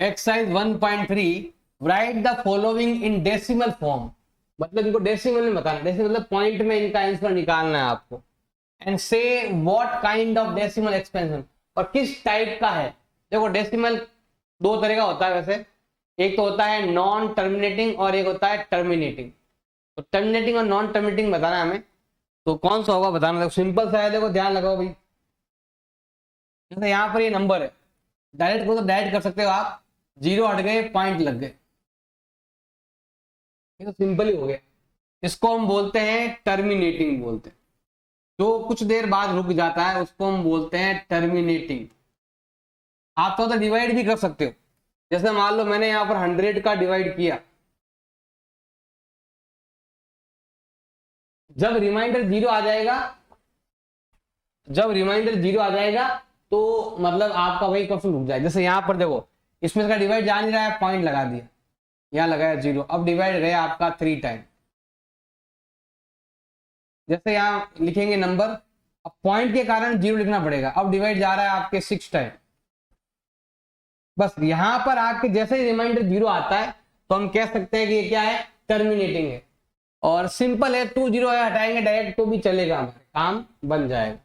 Exercise 1.3 right the following in decimal form. मतलब इनको decimal में बताना, डेसिमल मतलब पॉइंट में इनका आंसर निकालना है आपको। एंड से what kind of decimal expansion, और किस टाइप का है। देखो डेसिमल दो तरह का होता है वैसे, एक तो होता है नॉन टर्मिनेटिंग और एक होता है टर्मिनेटिंग। तो टर्मिनेटिंग और नॉन टर्मिनेटिंग बताना है हमें, तो कौन सा होगा बताना। देखो सिंपल सा है, देखो ध्यान लगाओ भाई। जैसे यहाँ पर ये नंबर है, डायरेक्ट को तो डायरेक्ट कर सकते हो आप, जीरो हट गए पॉइंट लग गए, ये तो सिंपल ही हो गया। इसको हम बोलते हैं टर्मिनेटिंग बोलते हैं, जो कुछ देर बाद रुक जाता है उसको हम बोलते हैं टर्मिनेटिंग। आप तो डिवाइड भी कर सकते हो, जैसे मान लो मैंने यहाँ पर 100 का डिवाइड किया, जब रिमाइंडर जीरो आ जाएगा, जब रिमाइंडर जीरो आ जाएगा तो मतलब आपका वही क्वेश्चन रुक जाए। जैसे यहाँ पर देखो इसमें इसका डिवाइड जा नहीं रहा है, पॉइंट लगा दिया, यहाँ लगाया जीरो, अब डिवाइड गया आपका 3 टाइम। जैसे यहाँ लिखेंगे नंबर, अब पॉइंट के कारण जीरो लिखना पड़ेगा, अब डिवाइड जा रहा है आपके 6 टाइम। बस यहां पर आपके जैसे ही रिमाइंडर जीरो आता है तो हम कह सकते हैं कि ये क्या है, टर्मिनेटिंग है। और सिंपल है, 2 जीरो है हटाएंगे डायरेक्ट तो भी चलेगा, हमारे काम बन जाएगा।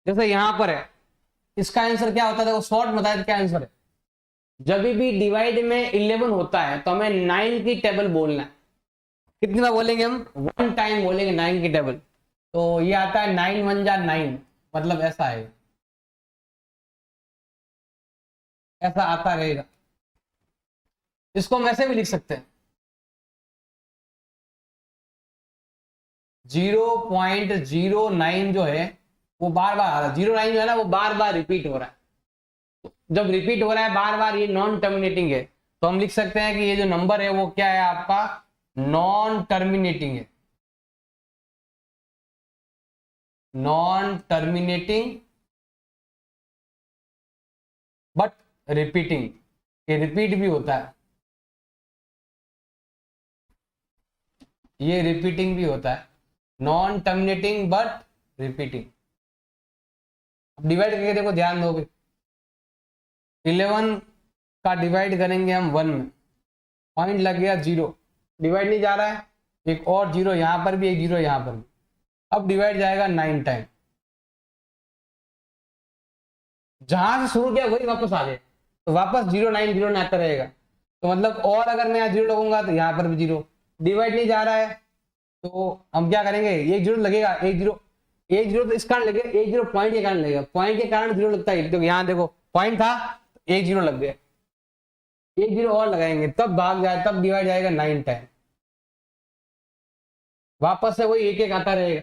जैसे यहां पर है, इसका आंसर क्या होता है, देखो शॉर्ट बताया क्या आंसर है। जब भी डिवाइड में 11 होता है तो हमें 9 की टेबल बोलना है। कितनी बार बोलेंगे हम, 1 टाइम बोलेंगे 9 की टेबल। तो ये आता है 9 1 जा 9, मतलब ऐसा है, ऐसा आता रहेगा। इसको हम ऐसे भी लिख सकते हैं, 0.09 जो है वो बार बार आ रहा है, 09 जो है ना वो बार बार रिपीट हो रहा है। जब रिपीट हो रहा है बार बार, ये नॉन टर्मिनेटिंग है, तो हम लिख सकते हैं कि ये जो नंबर है वो क्या है आपका, नॉन टर्मिनेटिंग है। नॉन टर्मिनेटिंग बट रिपीटिंग, ये रिपीट भी होता है, ये रिपीटिंग भी होता है। Non terminating but repeating. अब डिवाइड करके देखो, ध्यान दो, 11 का डिवाइड करेंगे हम 1 में, पॉइंट लग गया जीरो, डिवाइड नहीं जा रहा है, एक और जीरो यहां पर भी, एक जीरो यहां पर भी, अब डिवाइड जाएगा 9 टाइम। जहां से शुरू किया वही वापस आ जाए, तो वापस 0 9 आता रहेगा। तो मतलब, और अगर मैं यहाँ जीरो लगूंगा तो यहाँ पर भी जीरो, डिवाइड नहीं जा रहा है तो हम क्या करेंगे, एक जीरो लगेगा, एक जीरो, एक जीरो तो इस कारण लगेगा, एक जीरो पॉइंट के कारण लगेगा, पॉइंट के कारण जीरो लगता है। तो यहाँ देखो पॉइंट था, एक जीरो लग गया, एक जीरो और लगाएंगे तब भाग जाए, तब डिवाइड जाएगा 9 टाइम, वापस से वही एक एक आता रहेगा।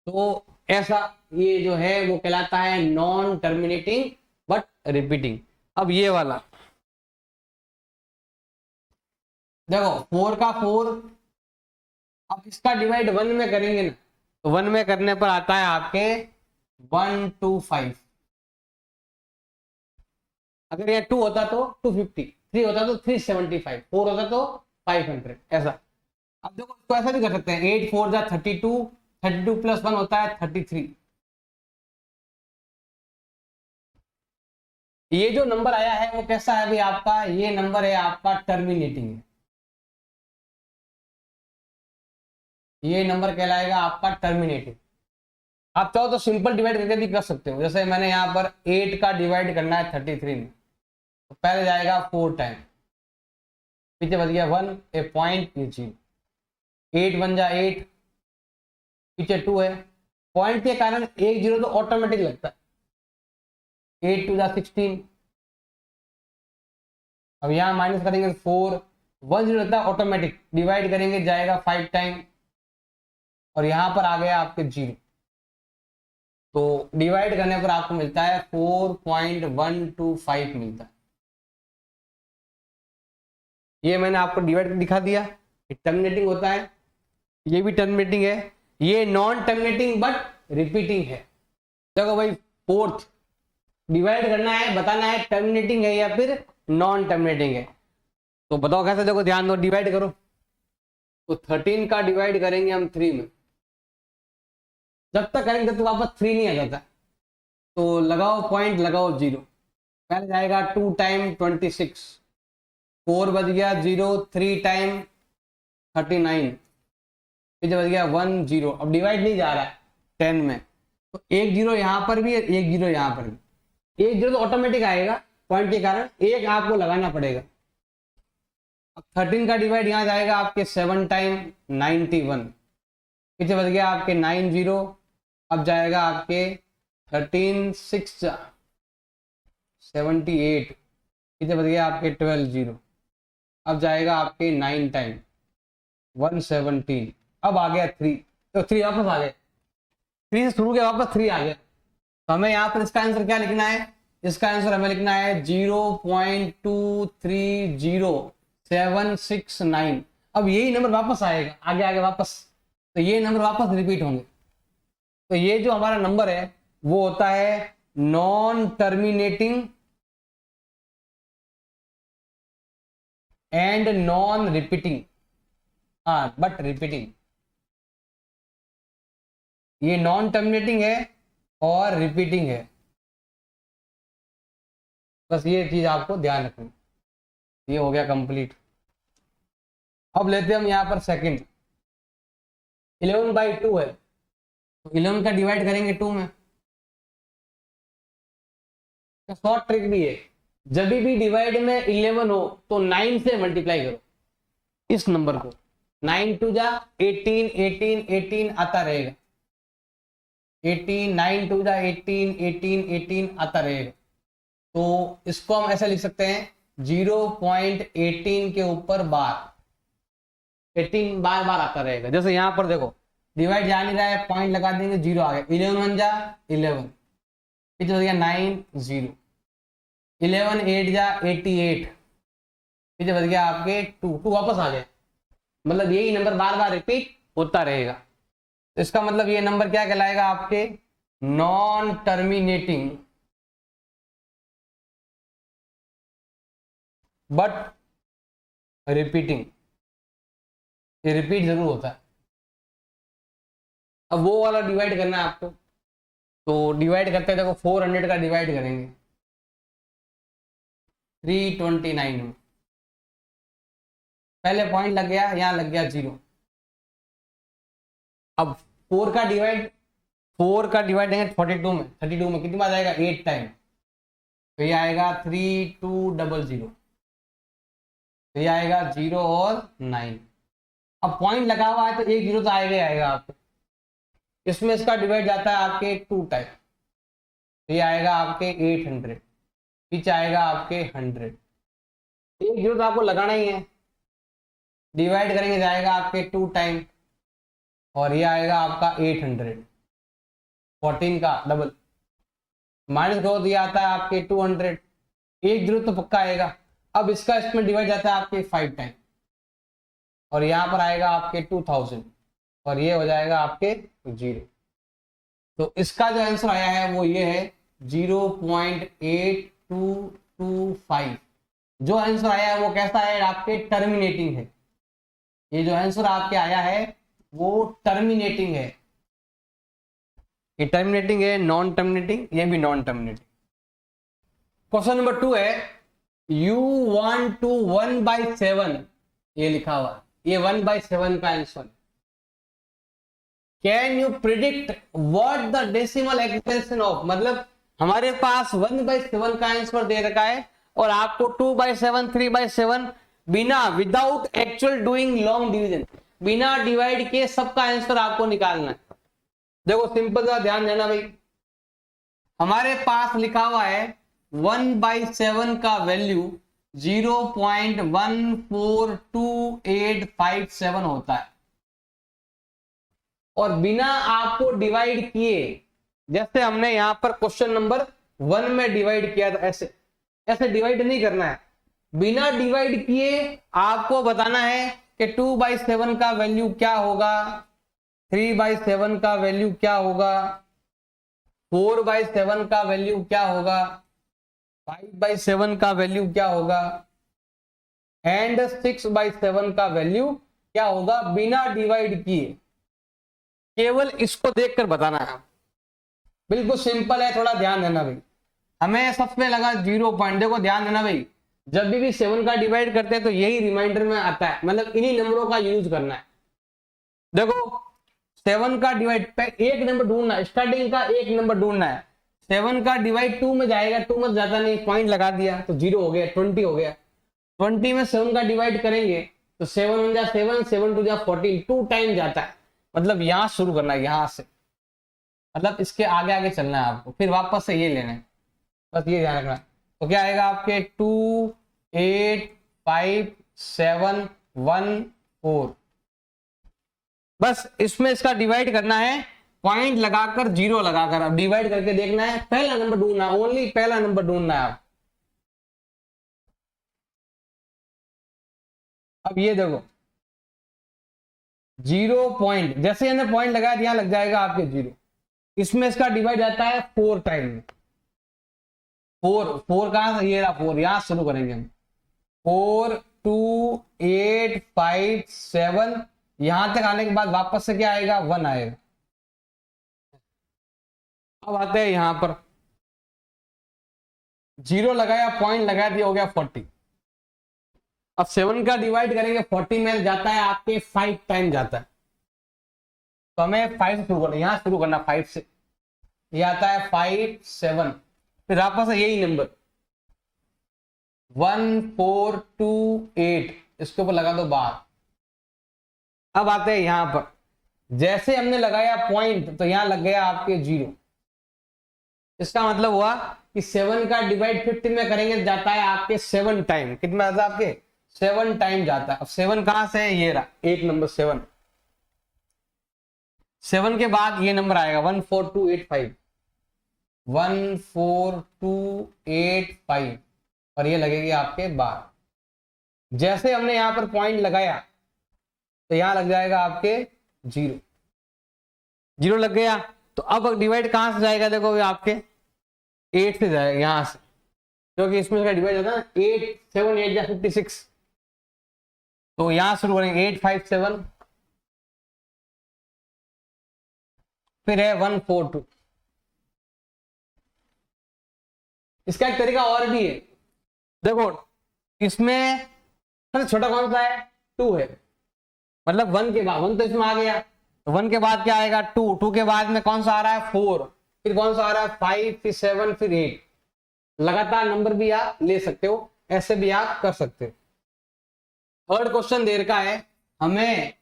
तो ऐसा ये जो है वो कहलाता है नॉन टर्मिनेटिंग बट रिपीटिंग। अब ये वाला देखो, 4 का 4, अब इसका डिवाइड 1 में करेंगे ना, तो 1 में करने पर आता है आपके 125। अगर ये 2 होता तो 250, 3 होता तो 375, 4 होता तो 500, ऐसा। अब देखो इसको ऐसा भी कर सकते हैं, 8 4 जा 32, 32 प्लस 1 होता है 33। ये जो नंबर आया है वो कैसा है भाई आपका, ये नंबर है आपका टर्मिनेटिंग है, ये नंबर कहलाएगा आपका टर्मिनेटिंग। आप चाहो तो सिंपल डिवाइड करके भी कर सकते हो, जैसे मैंने यहाँ पर 8 का डिवाइड करना है 33 में, तो पहले जाएगा 4 टाइम, पीछे बच गया 1, ए पॉइंट नीचे, 8 1 जा 8, पीछे 2 है, पॉइंट के कारण एक जीरो तो ऑटोमेटिक लगता है, 8 2 जा 16। अब यहाँ माइनस करेंगे 4, 1 जीरो लगता है ऑटोमेटिक, डिवाइड करेंगे जाएगा 5 टाइम, और यहाँ पर आ गया आपके जीरो। तो डिवाइड करने पर आपको मिलता है 4.125 मिलता है। ये मैंने आपको डिवाइड दिखा दिया, टर्मिनेटिंग होता है, ये भी टर्मिनेटिंग है, ये नॉन टर्मिनेटिंग बट रिपीटिंग है। देखो भाई, फोर्थ डिवाइड करना है, बताना है टर्मिनेटिंग है या फिर नॉन टर्मिनेटिंग है, तो बताओ कैसे। देखो ध्यान दो, डिवाइड करो, तो 13 का डिवाइड करेंगे हम 3 में, जब तक करेंगे तो वापस 3 नहीं आ जाता, तो लगाओ पॉइंट, लगाओ जीरो, पहले जाएगा 2 टाइम 26, 4 बज गया 0, 3 टाइम 39, फिर बज गया 1 0। अब डिवाइड नहीं जा रहा है 10 में, तो एक जीरो यहाँ पर भी, एक जीरो यहाँ पर भी। एक जीरो तो ऑटोमेटिक आएगा पॉइंट के कारण, एक आपको लगाना पड़ेगा। अब 13 का डिवाइड यहाँ जाएगा आपके 7 टाइम 91, पीछे बच गया आपके 9 0। अब जाएगा आपके 13 6 78, पीछे बच गया आपके 12 0। अब जाएगा आपके 9 टाइम 117। अब आ गया 3, तो 3 वापस आ गए, 3 से शुरू के वापस 3 आ गया। तो हमें यहाँ पर इसका आंसर क्या लिखना है? इसका आंसर हमें लिखना है 0.230769। अब यही नंबर वापस आएगा, आगे आगे वापस, तो ये नंबर वापस रिपीट होंगे। तो ये जो हमारा नंबर है वो होता है non terminating and non repeating, हाँ बट रिपीटिंग। ये नॉन टर्मिनेटिंग है और रिपीटिंग है, बस ये चीज आपको ध्यान रखनी। ये हो गया कंप्लीट। अब लेते हैं हम यहाँ पर सेकंड। 11/2 है, तो 11 का डिवाइड करेंगे 2 में। शॉर्ट ट्रिक भी है, जब भी डिवाइड में 11 हो तो 9 से मल्टीप्लाई करो इस नंबर को। 9 2 जा 18, 18 18 आता रहेगा, 18, 9 2 जा 18, 18 18 आता रहेगा। तो इसको हम ऐसे लिख सकते हैं 0.18 के ऊपर बार, 18 बार बार आता रहेगा। जैसे यहाँ पर देखो डिवाइड जा नहीं रहा है, पॉइंट लगा देंगे, 0 आ गया। 11 1 जा 11, फिर हो गया 9 0, 11 8 जा 88, फिर बच गया आपके 2 वापस आ गए। मतलब यही नंबर बार बार रिपीट होता रहेगा। तो इसका मतलब ये नंबर क्या कहलाएगा आपके? Non terminating but repeating. ये रिपीट जरूर होता है। अब वो वाला डिवाइड करना है आपको, तो डिवाइड करते हैं, देखो 400 का डिवाइड करेंगे 329 में। पहले पॉइंट लग गया, यहां लग गया 0। अब 4 का डिवाइड देंगे 42 में, 32 में कितनी बार आएगा? 8 टाइम, तो ये आएगा 3200, तो ये आएगा 0 और 9। अब पॉइंट लगा हुआ है तो एक 0 तो आएगा ही आएगा आपको। इसमें इसका डिवाइड जाता है आपके 2 टाइम, तो ये आएगा आपके 800, पीछे आएगा आपके 100। एक 0 तो आपको लगाना ही है, डिवाइड करेंगे जाएगा आपके 2 टाइम, और ये आएगा आपका 800, 14 का डबल, माइनस करो तो ये आता है आपके 200। एक 0 तो पक्का आएगा। अब इसका इसमें डिवाइड जाता है आपके 5 टाइम, और यहाँ पर आएगा आपके 2000, और ये हो जाएगा आपके 0। तो इसका जो आंसर आया है वो ये है 0.8225। जो आंसर आया है वो कैसा है? आपके टर्मिनेटिंग है। ये जो आंसर आपके आया है वो टर्मिनेटिंग है। ये टर्मिनेटिंग है, नॉन टर्मिनेटिंग, ये भी नॉन टर्मिनेटिंग। क्वेश्चन नंबर 2 है you want to 1/7, ये लिखा हुआ, ये 1/7 का answer. Can you predict what the decimal extension of, मतलब हमारे पास 1/7 का आंसर दे रखा है और आपको 2/7 3/7 बिना without actual doing long division, बिना डिवाइड के सबका आंसर आपको निकालना है। देखो सिंपल सा ध्यान देना भाई, हमारे पास लिखा हुआ है 1/7 का वैल्यू 0.142857 होता है, और बिना आपको डिवाइड किए, जैसे हमने यहां पर क्वेश्चन नंबर 1 में डिवाइड किया था, ऐसे डिवाइड नहीं करना है। बिना डिवाइड किए आपको बताना है कि 2/7 का वैल्यू क्या होगा, 3/7 का वैल्यू क्या होगा, 4/7 का वैल्यू क्या होगा, 5/7 का वैल्यू क्या होगा, एंड 6/7 का वैल्यू क्या होगा, बिना डिवाइड किए। केवल इसको देखकर बताना है, बिल्कुल सिंपल है, थोड़ा ध्यान देना भाई। हमें सबसे लगा 0 पॉइंट। देखो ध्यान देना भाई, जब भी 7 का डिवाइड करते हैं तो यही रिमाइंडर में आता है, मतलब इन्हीं नंबरों का यूज करना है। देखो 7 का डिवाइड, एक नंबर ढूंढना है, स्टार्टिंग का एक नंबर ढूंढना है। 7 का डिवाइड 2 में जाएगा, 2 में ज्यादा नहीं, पॉइंट लगा दिया तो 0 हो गया, 20 हो गया। 20 में 7 का डिवाइड करेंगे तो 7 1 जा 7, 7 2 जा 14, 2 टाइम जाता है। मतलब यहां शुरू करना है, यहां से, मतलब इसके आगे आगे चलना है आपको, फिर वापस से ये लेना है, बस ये ध्यान रखना। तो क्या आएगा आपके 2 8 5 7 1 4। बस इसमें इसका डिवाइड करना है, पॉइंट लगाकर 0 लगाकर, अब डिवाइड करके देखना है, पहला नंबर ढूंढना है, ओनली पहला नंबर ढूंढना है आप। अब ये देखो 0 पॉइंट, जैसे हमने पॉइंट लगाया यहां लग जाएगा आपके 0। इसमें इसका डिवाइड आता है 4 टाइम। 4 कहां से, ये रहा 4, यहां शुरू करेंगे हम। 4 2 8 5 7, यहां तक आने के बाद वापस से क्या आएगा, 1 आएगा। अब आते हैं यहां पर, 0 लगाया, पॉइंट लगा दिया, हो गया 40। अब 7 का डिवाइड करेंगे, 40 में जाता है आपके 5 टाइम जाता है, तो हमें 5 से शुरू करना, यहां शुरू करना 5 से, ये आता है 5 7, फिर वापस से यही नंबर 1 4 2 8, इसके ऊपर लगा दो बार। अब आते हैं यहां पर, जैसे हमने लगाया पॉइंट तो यहां लग गया आपके 0। इसका मतलब हुआ कि 7 का डिवाइड 50 में करेंगे, जाता है आपके 7 टाइम। कितना जाता है आपके, 7 टाइम जाता है। अब 7 कहां से है, ये रहा एक नंबर 7। 7 के बाद ये नंबर आएगा 1 4 2 8 5, 1 4 2 8 5, और ये लगेगी आपके 12। जैसे हमने यहां पर पॉइंट लगाया तो यहां लग जाएगा आपके 0, 0 लग गया। तो अब डिवाइड कहां से जाएगा, देखो आपके 8 से जाएगा, यहां से, क्योंकि इसमें इसका डिवाइड होता है ना, 8 7 8 जा 56, तो यहां शुरू करेंगे 8 5 7, फिर है 1 4 2। इसका एक तरीका और भी है, देखो इसमें सबसे छोटा कौन सा है, 2 है, मतलब 1 के बाद, 1 तो इसमें आ गया, तो 1 के बाद क्या आएगा 2, 2 के बाद में कौन सा आ रहा है 4, फिर कौन सा आ रहा है 5, फिर 7, फिर 8। लगातार नंबर भी आप ले सकते हो, ऐसे भी आप कर सकते हो। थर्ड क्वेश्चन दे रखा है, हमें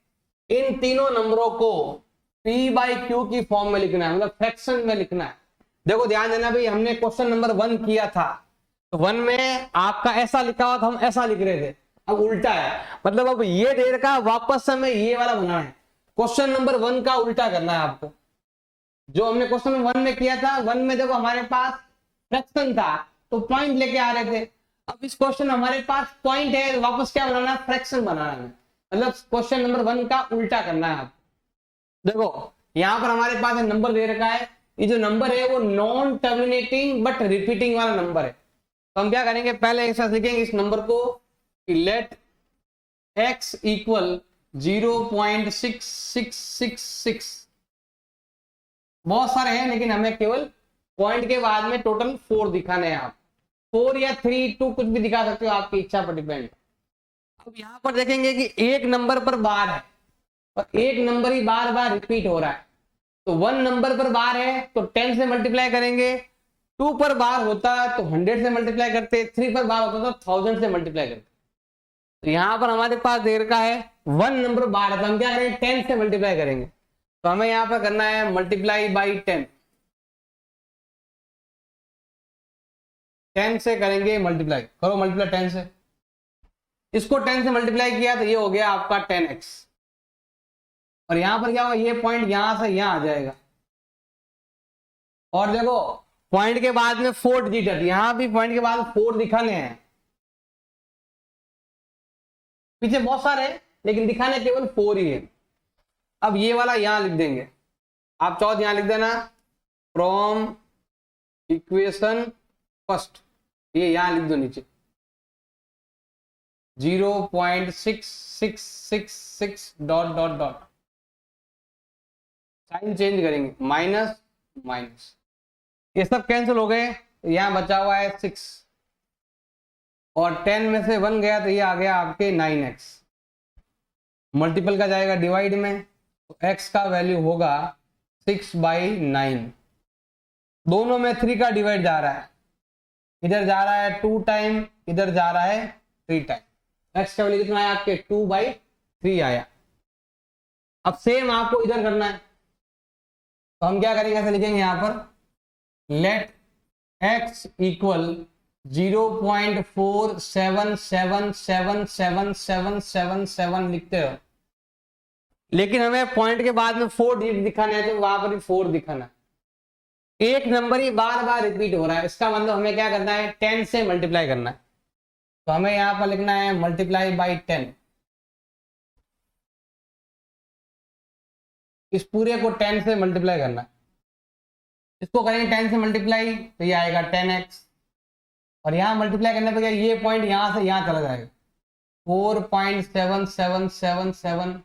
इन तीनों नंबरों को P बाई क्यू की फॉर्म में लिखना है, मतलब फ्रैक्शन में लिखना है। देखो ध्यान देना भाई, हमने क्वेश्चन नंबर 1 किया था, तो 1 में आपका ऐसा लिखा हुआ था, हम ऐसा लिख रहे थे, अब उल्टा है, मतलब अब ये दे रखा है, वापस से हमें ये वाला बनाना है। क्वेश्चन नंबर 1 का उल्टा करना है आपको, जो हमने क्वेश्चन नंबर 1 में किया था। 1 में देखो हमारे पास फ्रैक्शन था तो पॉइंट लेके आ रहे थे, अब इस क्वेश्चन हमारे पास पॉइंट है, वापस क्या बनाना है, फ्रैक्शन बनाना है, मतलब क्वेश्चन नंबर 1 का उल्टा करना है आपको। देखो यहां पर हमारे पास नंबर दे रखा है, ये जो नंबर है वो नॉन टर्मिनेटिंग बट रिपीटिंग वाला नंबर है, तो हम क्या करेंगे, पहले एक साथ लिखेंगे इस नंबर को, लेट x इक्वल 0.6666। बहुत सारे हैं लेकिन हमें केवल पॉइंट के बाद में टोटल 4 दिखाने हैं। आप 4 या 3 2 कुछ भी दिखा सकते हो, आपकी इच्छा पर डिपेंड। अब यहां पर देखेंगे कि एक नंबर पर बार है और एक नंबर ही बार बार रिपीट हो रहा है, तो 1 नंबर पर बार है तो 10 से मल्टीप्लाई करेंगे, 2 पर बार होता है तो 100 से मल्टीप्लाई करते, 3 पर बार होता तो 1000 से मल्टीप्लाई करते। तो यहां पर हमारे पास दे रखा है 1 नंबर बार है, तो हम क्या करेंगे 10 से मल्टीप्लाई करेंगे, तो हमें यहां पर करना है मल्टीप्लाई बाई 10, 10 से करेंगे मल्टीप्लाई, करो मल्टीप्लाई 10 से, इसको 10 से मल्टीप्लाई किया तो ये हो गया आपका 10x, और यहां पर क्या होगा, ये पॉइंट यहां से यहां आ जाएगा, और देखो पॉइंट के बाद में 4 डिजिट है, यहां भी पॉइंट के बाद 4 दिखाने हैं, पीछे बहुत सारे हैं लेकिन दिखाने केवल 4 ही है। अब ये वाला यहां लिख देंगे, आप चाहो यहां लिख देना फ्रॉम इक्वेशन फर्स्ट, ये यहां लिख दो नीचे 0.6666 dot dot dot, sign change करेंगे, माइनस माइनस, ये सब कैंसिल हो गए, तो यहाँ बचा हुआ है 6 और 10 में से 1 गया तो ये आ गया आपके 9x। मल्टीपल का जाएगा डिवाइड में, तो x का वैल्यू होगा 6/9। दोनों में 3 का डिवाइड जा रहा है, इधर जा रहा है 2 टाइम, इधर जा रहा है 3 टाइम। x का वैल्यू कितना आया आपके 2/3 आया। अब सेम आपको इधर करना है, तो हम क्या करेंगे, ऐसे लिखेंगे यहाँ पर लेट x इक्वल 0.47777777 लिखते हो, लेकिन हमें पॉइंट के बाद में 4 डिजिट दिखाना है, तो वहां पर भी 4 दिखाना है। एक नंबर ही बार बार रिपीट हो रहा है, इसका मतलब हमें क्या करना है, 10 से मल्टीप्लाई करना है। तो हमें यहां पर लिखना है मल्टीप्लाई बाई 10। इस पूरे को 10 से मल्टीप्लाई करना है। इसको करेंगे 10 से मल्टीप्लाई तो ये आएगा 10x, और यहां मल्टीप्लाई करने पर ये पॉइंट यहां से यहां चला जाएगा 4.7777,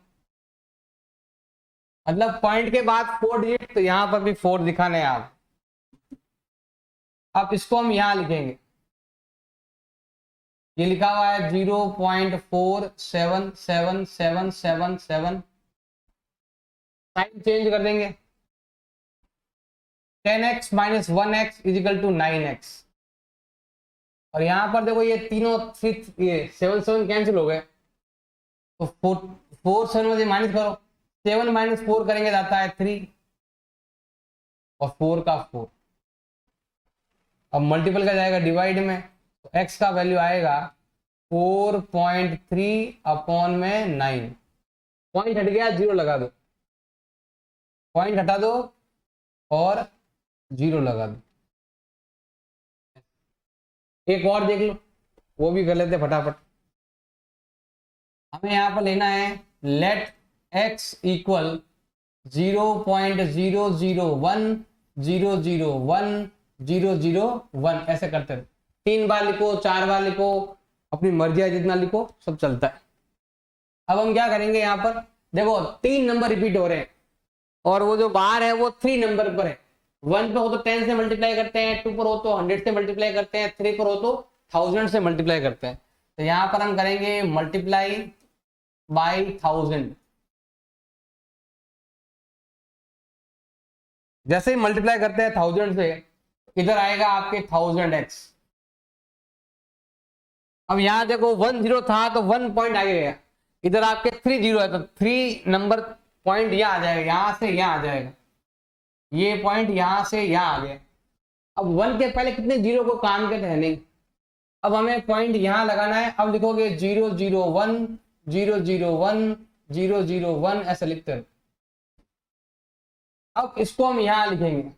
मतलब पॉइंट के बाद 4 डिजिट, तो यहां पर भी 4 दिखाने हैं आप। अब इसको हम यहां लिखेंगे, ये लिखा हुआ है 0.477777, साइन चेंज कर देंगे, 10x minus 1x is equal to 9x। और यहां पर देखो ये तीनों ये 7 कैंसिल हो गए, तो 4 7 में माइनस करो, 7 माइनस 4 करेंगे जाता है 3 और 4 का 4। अब मल्टीपल का जाएगा डिवाइड में, तो x का वैल्यू आएगा 4.3/9। पॉइंट हट गया, 0 लगा दो, पॉइंट हटा दो और 0 लगा दो। एक और देख लो, वो भी कर लेते फटाफट। हमें यहां पर लेना है लेट x इक्वल 0.001001001, ऐसे करते रहो। 3 बार लिखो, 4 बार लिखो, अपनी मर्जी है, जितना लिखो सब चलता है। अब हम क्या करेंगे, यहां पर देखो 3 नंबर रिपीट हो रहे हैं, और वो जो बाहर है वो 3 नंबर पर है। 1 पे हो तो 10 से मल्टीप्लाई करते हैं, 2 पर हो तो 100 से मल्टीप्लाई करते हैं, 3 पर हो तो 1000 से मल्टीप्लाई करते हैं। तो यहां पर हम करेंगे मल्टीप्लाई बाई 1000। जैसे ही मल्टीप्लाई करते हैं 1000 से, इधर आएगा आपके 1000x। अब यहां देखो 1 0 था तो 1 पॉइंट आगे गया, इधर आपके 3 0 है तो 3 नंबर पॉइंट यहां आ जाएगा, यहां से यहां आ जाएगा, ये पॉइंट यहां से यहां आ गया। अब 1 के पहले कितने 0 को काम के थे नहीं, अब हमें पॉइंट यहां लगाना है। अब लिखोगे 001 001 001, ऐसा लिखते हैं। अब इसको हम यहां लिखेंगे,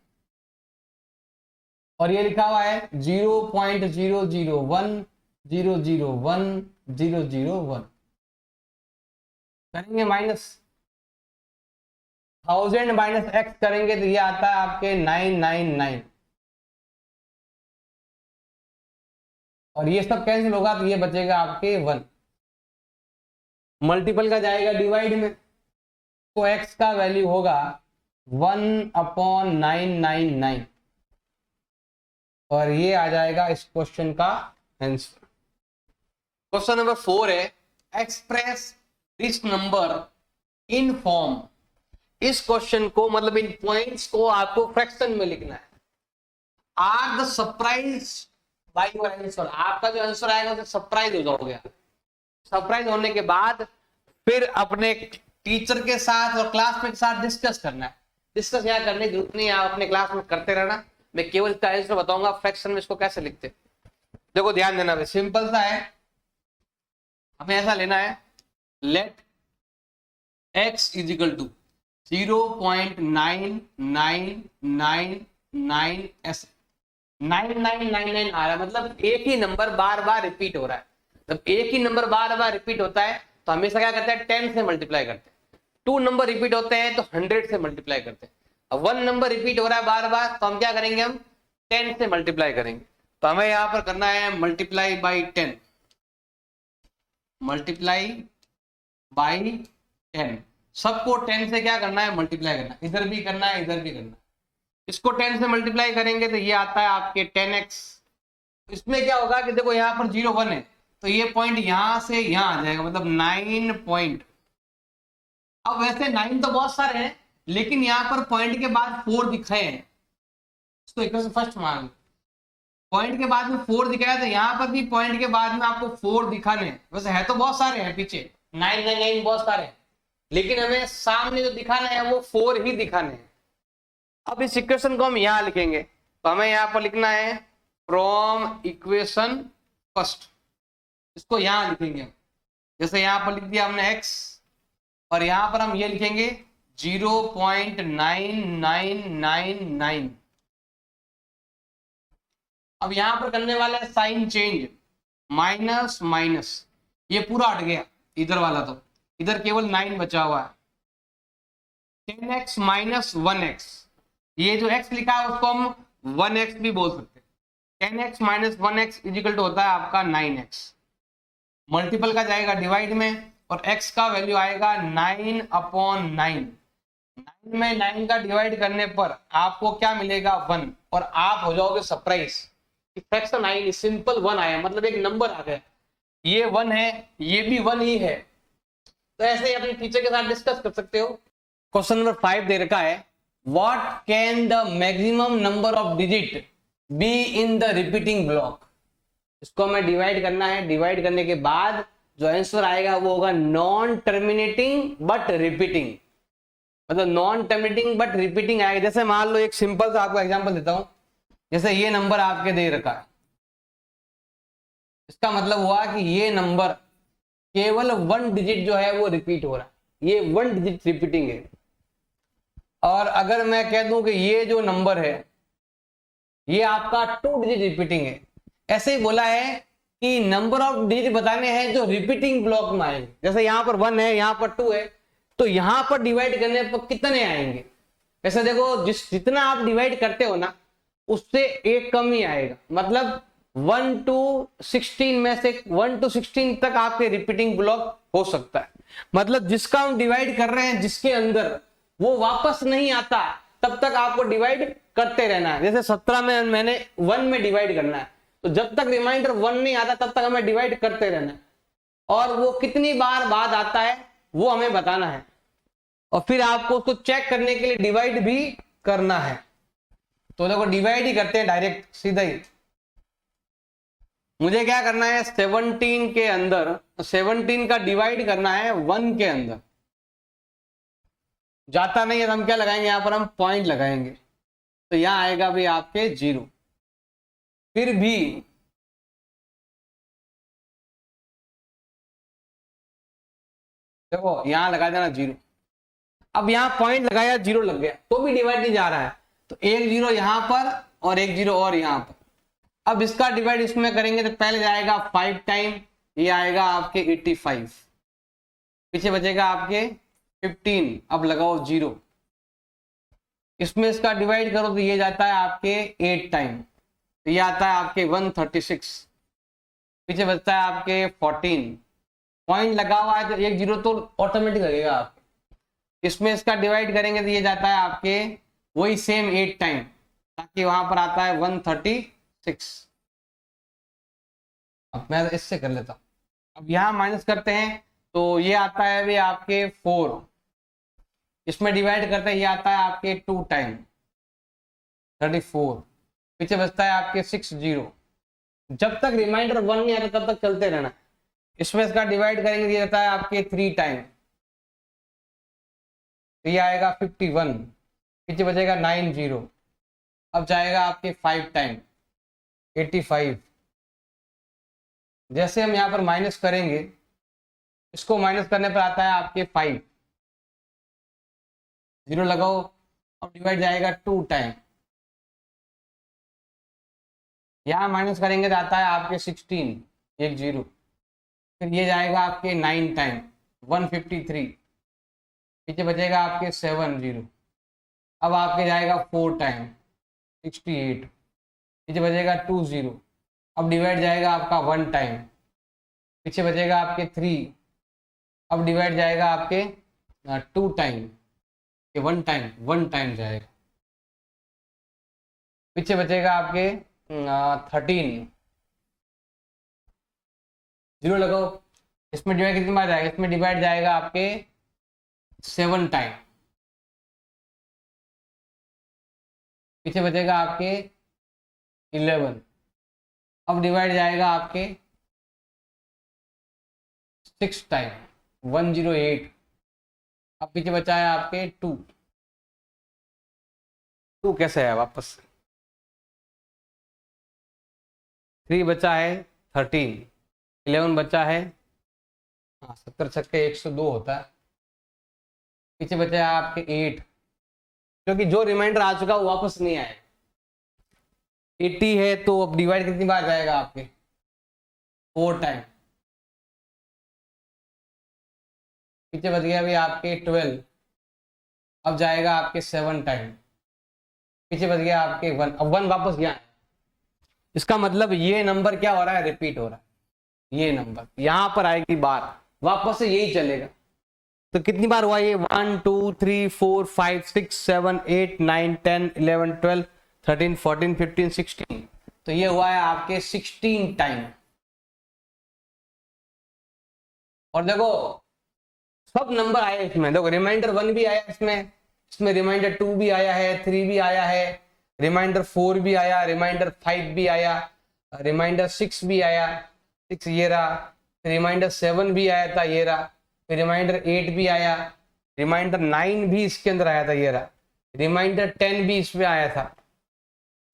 और ये लिखा हुआ है 0.001 001 001, करेंगे माइनस 1000 माइनस x करेंगे तो ये आता है आपके 999, और ये सब कैंसिल होगा तो ये बचेगा आपके 1। मल्टीपल का जाएगा डिवाइड में, तो x का वैल्यू होगा 1/999, और ये आ जाएगा इस क्वेश्चन का आंसर। क्वेश्चन नंबर 4 है express this number in form. इस क्वेश्चन को मतलब इन पॉइंट्स को आपको फ्रैक्शन में लिखना है। Are the surprise by your answer, आपका जो आंसर आएगा उसे सरप्राइज हो जाओगे। सरप्राइज होने के बाद फिर अपने टीचर के साथ और क्लासमेट के साथ डिस्कस करना है। डिस्कस यहाँ करने की जरूरत नहीं है, आप अपने क्लास में करते रहना, मैं केवल इसका आंसर बताऊंगा फ्रैक्शन में इसको कैसे लिखते। देखो ध्यान देना, सिंपल सा है, हमें ऐसा लेना है let x is equal to 0.9999 ऐसे 9999 आ रहा है, मतलब एक ही नंबर बार बार रिपीट हो रहा है। जब एक ही नंबर बार बार रिपीट होता है तो हमेशा क्या करते हैं, 10 से मल्टीप्लाई करते हैं। 2 नंबर रिपीट होते हैं तो 100 से मल्टीप्लाई करते हैं। अब 1 नंबर रिपीट हो रहा है बार बार, तो हम क्या करेंगे, हम 10 से मल्टीप्लाई करेंगे। तो हमें यहां पर करना है मल्टीप्लाई बाई 10, मल्टीप्लाई बाई 10। सबको 10 से क्या करना है, मल्टीप्लाई करना, इधर भी करना है इधर भी करना है। इसको 10 से मल्टीप्लाई करेंगे तो ये आता है आपके 10x। इसमें क्या होगा कि देखो यहाँ पर 0 1 है, तो ये पॉइंट यहां से यहां आ जाएगा, मतलब 9 पॉइंट। अब वैसे 9 तो बहुत सारे हैं, लेकिन यहाँ पर पॉइंट के बाद 4 दिखाए हैं, इसको इक्वेशन फर्स्ट मान लो। पॉइंट के बाद में 4 दिखाया, तो यहाँ पर भी पॉइंट के बाद में आपको 4 दिखाने हैं। वैसे है तो बहुत सारे हैं पीछे, 9 9 9 बहुत सारे हैं, लेकिन हमें सामने जो दिखाना है वो 4 ही दिखाने हैं। अब इस इक्वेशन को हम यहाँ लिखेंगे, तो हमें यहाँ पर लिखना है फ्रॉम इक्वेशन फर्स्ट। इसको यहाँ लिखेंगे, जैसे यहाँ पर लिख दिया हमने x, और यहाँ पर हम ये लिखेंगे 0.9999। अब यहाँ पर करने वाला है साइन चेंज, माइनस माइनस, ये पूरा हट गया इधर वाला, तो इधर केवल 9 बचा हुआ है। 10x माइनस 1x, ये जो x लिखा है उसको हम 1x भी बोल सकते हैं। 10x minus 1x is equal to होता है आपका 9x। मल्टीपल का जाएगा डिवाइड में, और x का वैल्यू आएगा 9/9। 9 में 9 का डिवाइड करने पर आपको क्या मिलेगा 1, और आप हो जाओगे सरप्राइज, फ्रैक्शन 9 सिंपल 1 आया, मतलब एक नंबर आ गया। ये 1 है, ये भी 1 ही है। तो ऐसे ही अपने टीचर के साथ डिस्कस कर सकते हो। क्वेश्चन नंबर 5 दे रखा है, what can the maximum number of digit be in the repeating block. इसको हमें डिवाइड करना है, डिवाइड करने के बाद जो आंसर आएगा वो होगा नॉन टर्मिनेटिंग बट रिपीटिंग, मतलब नॉन टर्मिनेटिंग बट रिपीटिंग आएगा। जैसे मान लो एक सिंपल सा आपको एग्जांपल देता हूं, जैसे ये नंबर आपके दे रखा है, इसका मतलब हुआ कि ये नंबर केवल 1 डिजिट जो है वो रिपीट हो रहा है, ये 1 डिजिट रिपीटिंग है। और अगर मैं कह दूं कि ये जो नंबर है ये आपका 2 डिजिट रिपीटिंग है, ऐसे ही बोला है कि नंबर ऑफ डिजिट बताने हैं जो रिपीटिंग ब्लॉक में आएंगे। जैसे यहाँ पर 1 है, यहाँ पर 2 है, तो यहां पर डिवाइड करने पर कितने आएंगे। ऐसे देखो, जितना आप डिवाइड करते हो ना उससे एक कम ही आएगा, मतलब 1 to 16 में से 1 to 16 तक आपके रिपीटिंग ब्लॉक हो सकता है। मतलब जिसका हम डिवाइड कर रहे हैं जिसके अंदर वो वापस नहीं आता तब तक आपको डिवाइड करते रहना है। जैसे 17 में मैंने 1 में डिवाइड करना है, तो जब तक रिमाइंडर 1 नहीं आता तब तक हमें डिवाइड करते रहना है, और वो कितनी बार बाद आता है वो हमें बताना है, और फिर आपको उसको चेक करने के लिए डिवाइड भी करना है। तो देखो डिवाइड ही करते हैं डायरेक्ट सीधा ही। मुझे क्या करना है 17 के अंदर, 17 का डिवाइड करना है 1 के अंदर। जाता नहीं है तो हम क्या लगाएंगे, यहां पर हम पॉइंट लगाएंगे, तो यहां आएगा भी आपके 0। फिर भी देखो यहां लगा देना 0। अब यहां पॉइंट लगाया 0 लग गया तो भी डिवाइड नहीं जा रहा है, तो एक 0 यहां पर और एक 0 और यहां पर। अब इसका डिवाइड इसमें करेंगे तो पहले जाएगा 5 टाइम, ये आएगा आपके 85, पीछे बचेगा आपके 15। अब लगाओ 0, इसमें इसका डिवाइड करो तो ये जाता है आपके 8 टाइम, तो ये आता है आपके 136, पीछे बचता है आपके 14। पॉइंट लगा हुआ है तो एक 0 तो ऑटोमेटिक लगेगा आपके। इसमें इसका डिवाइड करेंगे तो ये जाता है आपके वही सेम 8 टाइम, ताकि वहां पर आता है 136। अब मैं इससे कर लेता हूं, अब यहां माइनस करते हैं तो ये आता है भी आपके 4, इसमें डिवाइड करते हैं ये आता है आपके 2 टाइम 34, पीछे बचता है आपके 60। जब तक रिमाइंडर 1 नहीं आता तब तक चलते रहना। इसमें इसका डिवाइड करेंगे ये जाता है आपके 3 टाइम, तो ये आएगा 51, पीछे बचेगा 90। अब जाएगा आपके 5 टाइम 85। जैसे हम यहाँ पर माइनस करेंगे, इसको माइनस करने पर आता है आपके 5, 0 लगाओ। अब डिवाइड जाएगा 2 टाइम, यहाँ माइनस करेंगे तो आता है आपके 16, एक 0। फिर ये जाएगा आपके 9 टाइम 153, पीछे बचेगा आपके 7 0। अब आपके जाएगा 4 टाइम 68, पीछे बचेगा 2 0। अब डिवाइड जाएगा आपका 1 टाइम, पीछे बचेगा आपके 3। अब डिवाइड जाएगा आपके 2 टाइम, 1 टाइम जाएगा। पीछे बचेगा आपके 13, 0 लगाओ। इसमें डिवाइड कितनी बार जाएगा, इसमें डिवाइड जाएगा आपके 7 टाइम। पीछे बचेगा आपके 11, अब डिवाइड जाएगा आपके 6 टाइम, 108। अब पीछे बचा है आपके 2 कैसे है वापस, 3 बचा है 13, 11 बचा है, हाँ 70 छक्के 102 होता है। पीछे बचा है आपके 8, क्योंकि जो रिमाइंडर आ चुका वो वापस नहीं आएगा। 80 है तो अब डिवाइड कितनी बार जाएगा आपके 4 टाइम। पीछे बच गया अभी आपके 12, अब जाएगा आपके 7 टाइम। पीछे बच गया आपके 1, अब 1 वापस गया। इसका मतलब ये नंबर क्या हो रहा है, रिपीट हो रहा है। ये नंबर यहां पर आएगी बार, वापस से यही चलेगा। तो कितनी बार हुआ ये, 1 2 3 4 5 6 7 8 9 10 11 12 13 14 15 16, तो ये हुआ है आपके 16 टाइम। और देखो सब नंबर आए इसमें, देखो रिमाइंडर 1 भी आया इसमें रिमाइंडर 2 भी आया है, 3 भी आया है, रिमाइंडर 4 भी आया, रिमाइंडर 5 भी आया, रिमाइंडर 6 भी आया, 6 ये रहा, रिमाइंडर 7 भी आया था ये रहा, फिर रिमाइंडर 8 भी आया, रिमाइंडर 9 भी इसके अंदर आया था ये रहा, रिमाइंडर 10 भी इसमें आया था।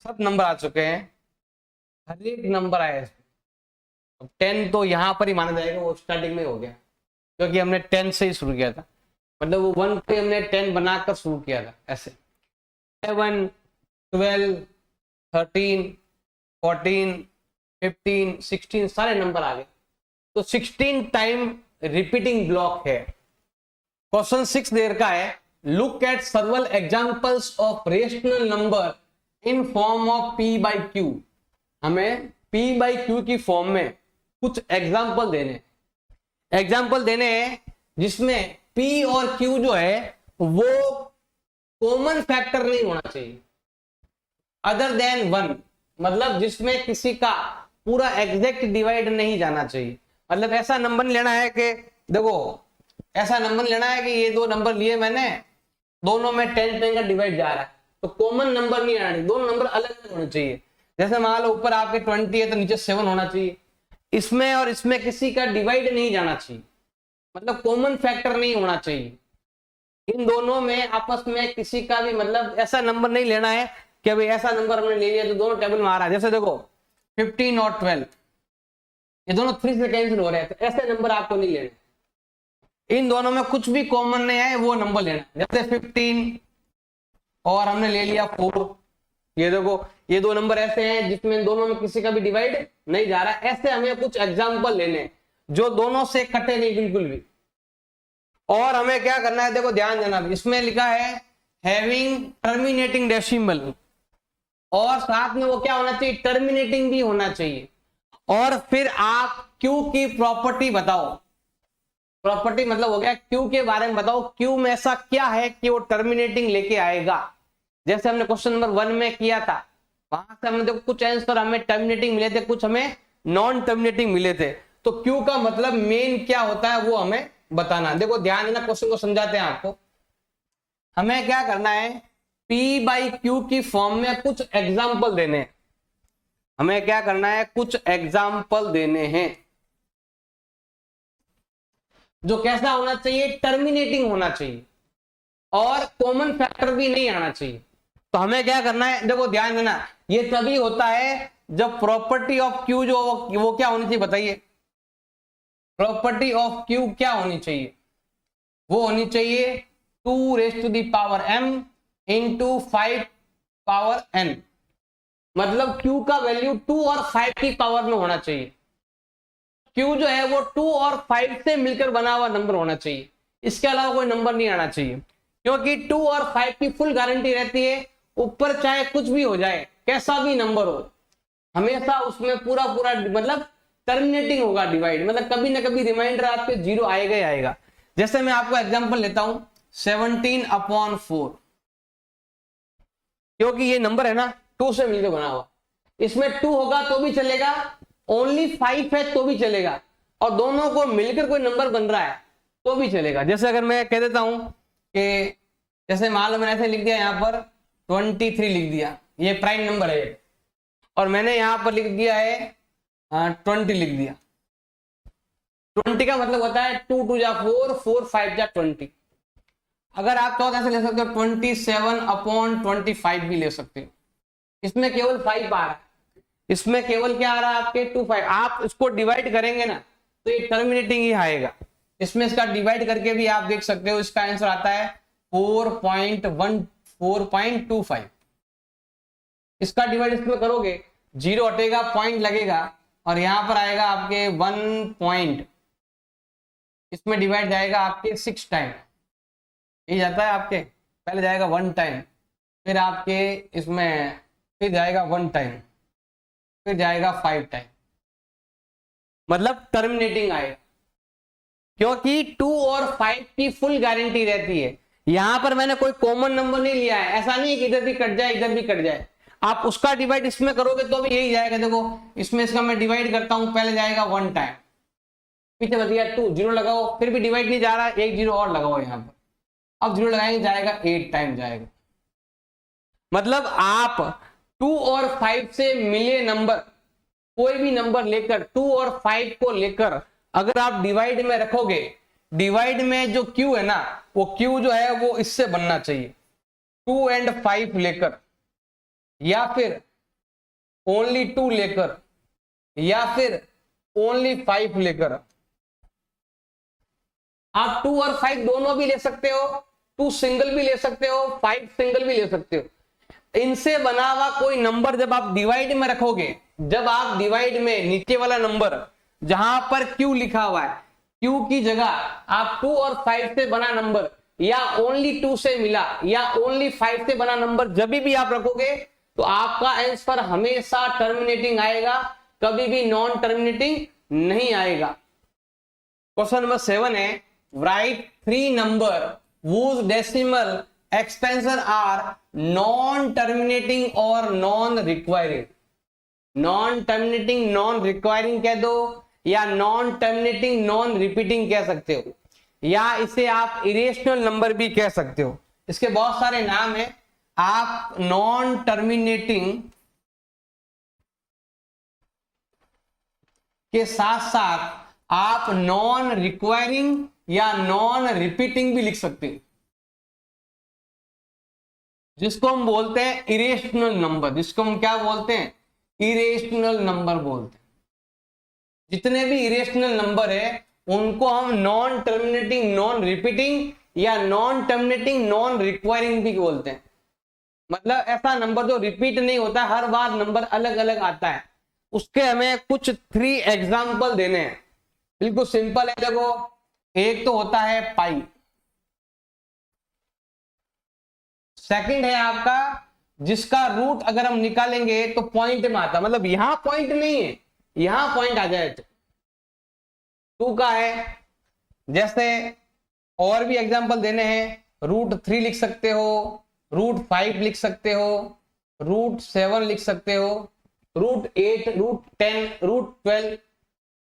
सब नंबर आ चुके हैं, हर एक नंबर आया इसमें। 10 तो यहाँ पर ही माना जाएगा, वो स्टार्टिंग में हो गया क्योंकि हमने 10 से ही शुरू किया था, मतलब वो 1 पे हमने 10 बनाकर शुरू किया था। ऐसे 7 12 13 14 15 16 सारे नंबर आ गए। तो 16 टाइम रिपीटिंग ब्लॉक है। क्वेश्चन 6 देर का है, look at सर्वल examples of rational number in form of p by Q. हमें p बाई क्यू की फॉर्म में कुछ एग्जाम्पल देने हैं जिसमें p और q जो है वो कॉमन फैक्टर नहीं होना चाहिए अदर देन 1, मतलब जिसमें किसी का पूरा एग्जैक्ट डिवाइड नहीं जाना चाहिए। मतलब ऐसा नंबर लेना है कि देखो, ऐसा नंबर लेना है कि ये 2 नंबर लिए मैंने, दोनों में 10 का डिवाइड जा रहा है, तो कॉमन नंबर नहीं आना चाहिए, दोनों नंबर अलग अलग होने चाहिए। जैसे मान लो ऊपर आपके 20 है तो नीचे 7 होना चाहिए, इसमें और इसमें किसी का डिवाइड नहीं जाना चाहिए, मतलब कॉमन फैक्टर नहीं होना चाहिए। इन दोनों में आपस में किसी का भी, मतलब ऐसा नंबर नहीं लेना है कि भाई ऐसा नंबर हमने ले लिया तो दोनों टेबल में आ रहा है। जैसे देखो 15 और 12 ये दोनों 3 से कैंसिल हो रहे हैं, तो ऐसे नंबर आपको नहीं लेने। इन दोनों में कुछ भी कॉमन नहीं है वो नंबर लेना। जैसे 15 और हमने ले लिया 4, ये देखो ये 2 नंबर ऐसे हैं जिसमें दोनों में किसी का भी डिवाइड नहीं जा रहा है। ऐसे हमें कुछ एग्जाम्पल लेने जो दोनों से कटे नहीं बिल्कुल भी। और हमें क्या करना है, देखो ध्यान देना, इसमें लिखा है हैविंग टर्मिनेटिंग डेसिमल, और साथ में वो क्या होना चाहिए, टर्मिनेटिंग भी होना चाहिए। और फिर आप क्यू की प्रॉपर्टी बताओ, प्रॉपर्टी मतलब हो गया क्यू के बारे में बताओ, क्यू में ऐसा क्या है कि वो टर्मिनेटिंग लेके आएगा। जैसे हमने क्वेश्चन नंबर 1 में किया था, वहां से हमने देखो कुछ आंसर हमें टर्मिनेटिंग मिले थे, कुछ हमें नॉन टर्मिनेटिंग मिले थे। तो क्यू का मतलब मेन क्या होता है वो हमें बताना। देखो ध्यान देना, क्वेश्चन को समझाते हैं आपको। हमें क्या करना है, P बाई क्यू की फॉर्म में कुछ एग्जाम्पल देने हैं। हमें क्या करना है, कुछ एग्जाम्पल देने हैं जो कैसा होना चाहिए, टर्मिनेटिंग होना चाहिए और कॉमन फैक्टर भी नहीं आना चाहिए। तो हमें क्या करना है, देखो ध्यान देना, ये तभी होता है जब प्रॉपर्टी ऑफ क्यू जो वो क्या होनी चाहिए बताइए। प्रॉपर्टी ऑफ क्यू क्या होनी चाहिए, वो होनी चाहिए 2 raise to the power m into 5 power n। मतलब q का वैल्यू 2 और 5 की पावर में होना चाहिए। q जो है वो 2 और 5 से मिलकर बना हुआ नंबर होना चाहिए, इसके अलावा कोई नंबर नहीं आना चाहिए, क्योंकि 2 और 5 की फुल गारंटी रहती है, ऊपर चाहे कुछ भी हो जाए, कैसा भी नंबर हो, हमेशा उसमें पूरा पूरा मतलब टर्मिनेटिंग होगा डिवाइड, मतलब कभी ना कभी रिमाइंडर आपके 0 आएगा ही आएगा। जैसे मैं आपको एग्जांपल लेता हूं 17/4, क्योंकि ये नंबर है ना, 2 से मिलकर बना हुआ। इसमें 2 होगा तो भी चलेगा, ओनली 5 है तो भी चलेगा, और दोनों को मिलकर कोई नंबर बन रहा है तो भी चलेगा। जैसे अगर मैं कह देता हूं कि जैसे मान लो मैंने ऐसे लिख दिया यहाँ पर 23 लिख दिया, ये प्राइम नंबर है, और मैंने यहाँ पर लिख दिया है 20 लिख दिया। 20 का मतलब होता है 2 2 जा 4, 4 5 जा 20। अगर आप चाहो ऐसे ले सकते हो 27/25 भी ले सकते हो। इसमें केवल 5 आ रहा है, इसमें केवल क्या आ रहा है आपके 2 5। आप इसको डिवाइड करेंगे ना तो ये टर्मिनेटिंग ही आएगा। इसमें इसका डिवाइड करके भी आप देख सकते हो, इसका आंसर आता है 4.25। इसका डिवाइड इसमें करोगे, 0 हटेगा, पॉइंट लगेगा, और यहां पर आएगा आपके 1 पॉइंट, इसमें डिवाइड जाएगा आपके 6 टाइम। ये जाता है आपके, पहले जाएगा 1 टाइम, फिर आपके इसमें फिर जाएगा 1 टाइम, फिर जाएगा 5 टाइम, मतलब टर्मिनेटिंग आएगा। क्योंकि 2 और 5 की फुल गारंटी रहती है। यहां पर मैंने कोई कॉमन नंबर नहीं लिया है, ऐसा नहीं है कि इधर भी कट जाए इधर भी कट जाए। आप उसका डिवाइड इसमें करोगे तो भी यही जाएगा। देखो इसमें इसका मैं डिवाइड करता हूं, पहले जाएगा 1 टाइम, पीछे बच गया 2, 0 लगाओ, फिर भी डिवाइड नहीं जा रहा, एक 0 और लगाओ यहाँ पर, अब 0 लगाएंगे जाएगा 8 टाइम जाएगा। मतलब आप 2 और 5 से मिले नंबर, कोई भी नंबर लेकर 2 और 5 को लेकर अगर आप डिवाइड में रखोगे, डिवाइड में जो क्यू है ना, वो क्यू जो है वो इससे बनना चाहिए, 2 and 5 लेकर, या फिर ओनली 2 लेकर, या फिर ओनली 5 लेकर। आप 2 और 5 दोनों भी ले सकते हो, 2 सिंगल भी ले सकते हो, 5 सिंगल भी ले सकते हो। इनसे बना हुआ कोई नंबर जब आप डिवाइड में रखोगे, जब आप डिवाइड में नीचे वाला नंबर जहां पर Q लिखा हुआ है, Q की जगह आप 2 और 5 से बना नंबर, या ओनली 2 से मिला, या ओनली 5 से बना नंबर जब भी आप रखोगे तो आपका आंसर हमेशा टर्मिनेटिंग आएगा, कभी भी नॉन टर्मिनेटिंग नहीं आएगा। क्वेश्चन नंबर 7 है, right 3 number whose decimal extension are non terminating और non requiring। Non terminating non requiring कह दो, या नॉन टर्मिनेटिंग नॉन रिपीटिंग कह सकते हो, या इसे आप इरेशनल नंबर भी कह सकते हो। इसके बहुत सारे नाम हैं। आप नॉन टर्मिनेटिंग के साथ साथ आप नॉन रिक्वायरिंग या नॉन रिपीटिंग भी लिख सकते हो, जिसको हम बोलते हैं इरेशनल नंबर, जिसको हम क्या बोलते हैं, इरेशनल नंबर बोलते हैं। जितने भी इरेशनल नंबर है उनको हम नॉन टर्मिनेटिंग नॉन रिपीटिंग या नॉन टर्मिनेटिंग नॉन रिक्वायरिंग भी बोलते हैं। मतलब ऐसा नंबर जो रिपीट नहीं होता, हर बार नंबर अलग अलग आता है। उसके हमें कुछ 3 एग्जाम्पल देने हैं, बिल्कुल सिंपल है। देखो एक तो होता है पाई, सेकंड है आपका जिसका रूट अगर हम निकालेंगे तो पॉइंट में आता, मतलब यहां पॉइंट नहीं है, यहां पॉइंट आ जाए तो 2 का है। जैसे और भी एग्जांपल देने हैं, √3 लिख सकते हो, √5 लिख सकते हो, √7 लिख सकते हो, √8, √10, √12,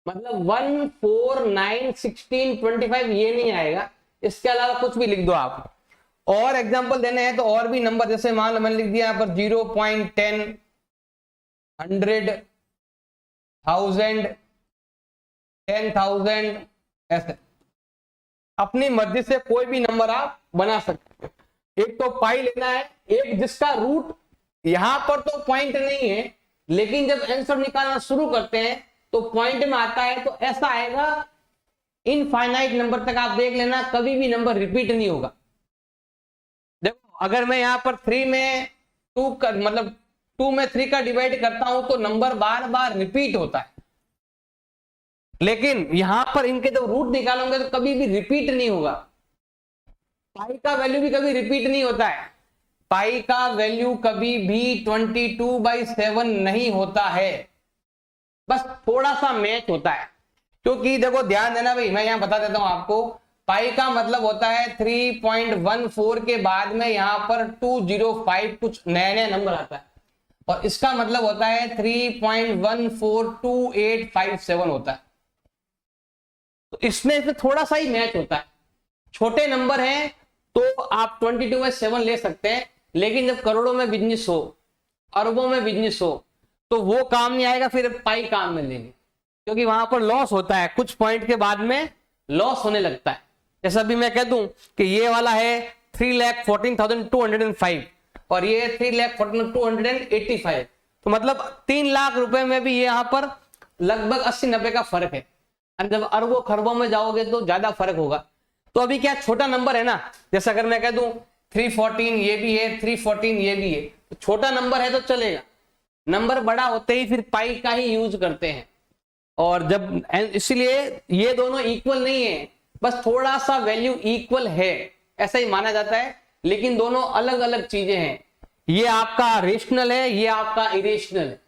मतलब 1 4 9 16 25 ये नहीं आएगा। इसके अलावा कुछ भी लिख दो आप। और एग्जांपल देने हैं तो और भी नंबर, जैसे मान लो मैंने लिख दिया यहाँ पर 0.10 100 1000 10,000, ऐसे अपनी मर्जी से कोई भी नंबर आप बना सकते हो। एक तो पाई लेना है, एक जिसका रूट यहां पर तो पॉइंट नहीं है, लेकिन जब आंसर निकालना शुरू करते हैं तो पॉइंट में आता है, तो ऐसा आएगा इनफाइनाइट नंबर तक। आप देख लेना कभी भी नंबर रिपीट नहीं होगा। देखो अगर मैं यहां पर 3 में 2 का मतलब 2 में 3 का डिवाइड करता हूं तो नंबर बार बार रिपीट होता है, लेकिन यहां पर इनके जब रूट निकालोगे तो कभी भी रिपीट नहीं होगा। पाई का वैल्यू भी कभी रिपीट नहीं होता है, पाई का वैल्यू कभी भी 22/7 नहीं होता है, बस थोड़ा सा मैच होता है। क्योंकि देखो ध्यान देना भाई, मैं यहां बता देता हूं आपको, पाई का मतलब होता है 3.14 के बाद में यहां पर 205 कुछ नया नया नंबर आता है। और इसका मतलब होता है 3.142857 होता है। तो इसमें से थोड़ा सा ही मैच होता है। छोटे नंबर हैं तो आप 22/7 ले सकते हैं, लेकिन जब करोड़ों में बिजनेस हो, अरबों में बिजनेस हो, तो वो काम नहीं आएगा, फिर पाई काम में लेंगे, क्योंकि वहां पर लॉस होता है, कुछ पॉइंट के बाद में लॉस होने लगता है। जैसा अभी मैं कह दूं कि ये वाला है 3,14,205 और ये 3,14,285, तो मतलब 3 लाख रुपए में भी यहाँ पर लगभग 80-90 का फर्क है। और जब अरबों खरबों में जाओगे तो ज्यादा फर्क होगा। तो अभी क्या छोटा नंबर है ना, जैसे अगर मैं कह दूं 314 ये भी है, 314 ये भी है, तो छोटा नंबर है तो चलेगा। नंबर बड़ा होते ही फिर पाई का ही यूज करते हैं। और जब इसलिए ये दोनों इक्वल नहीं है, बस थोड़ा सा वैल्यू इक्वल है ऐसा ही माना जाता है, लेकिन दोनों अलग अलग चीजें हैं। ये आपका रेशनल है, ये आपका इरेशनल है,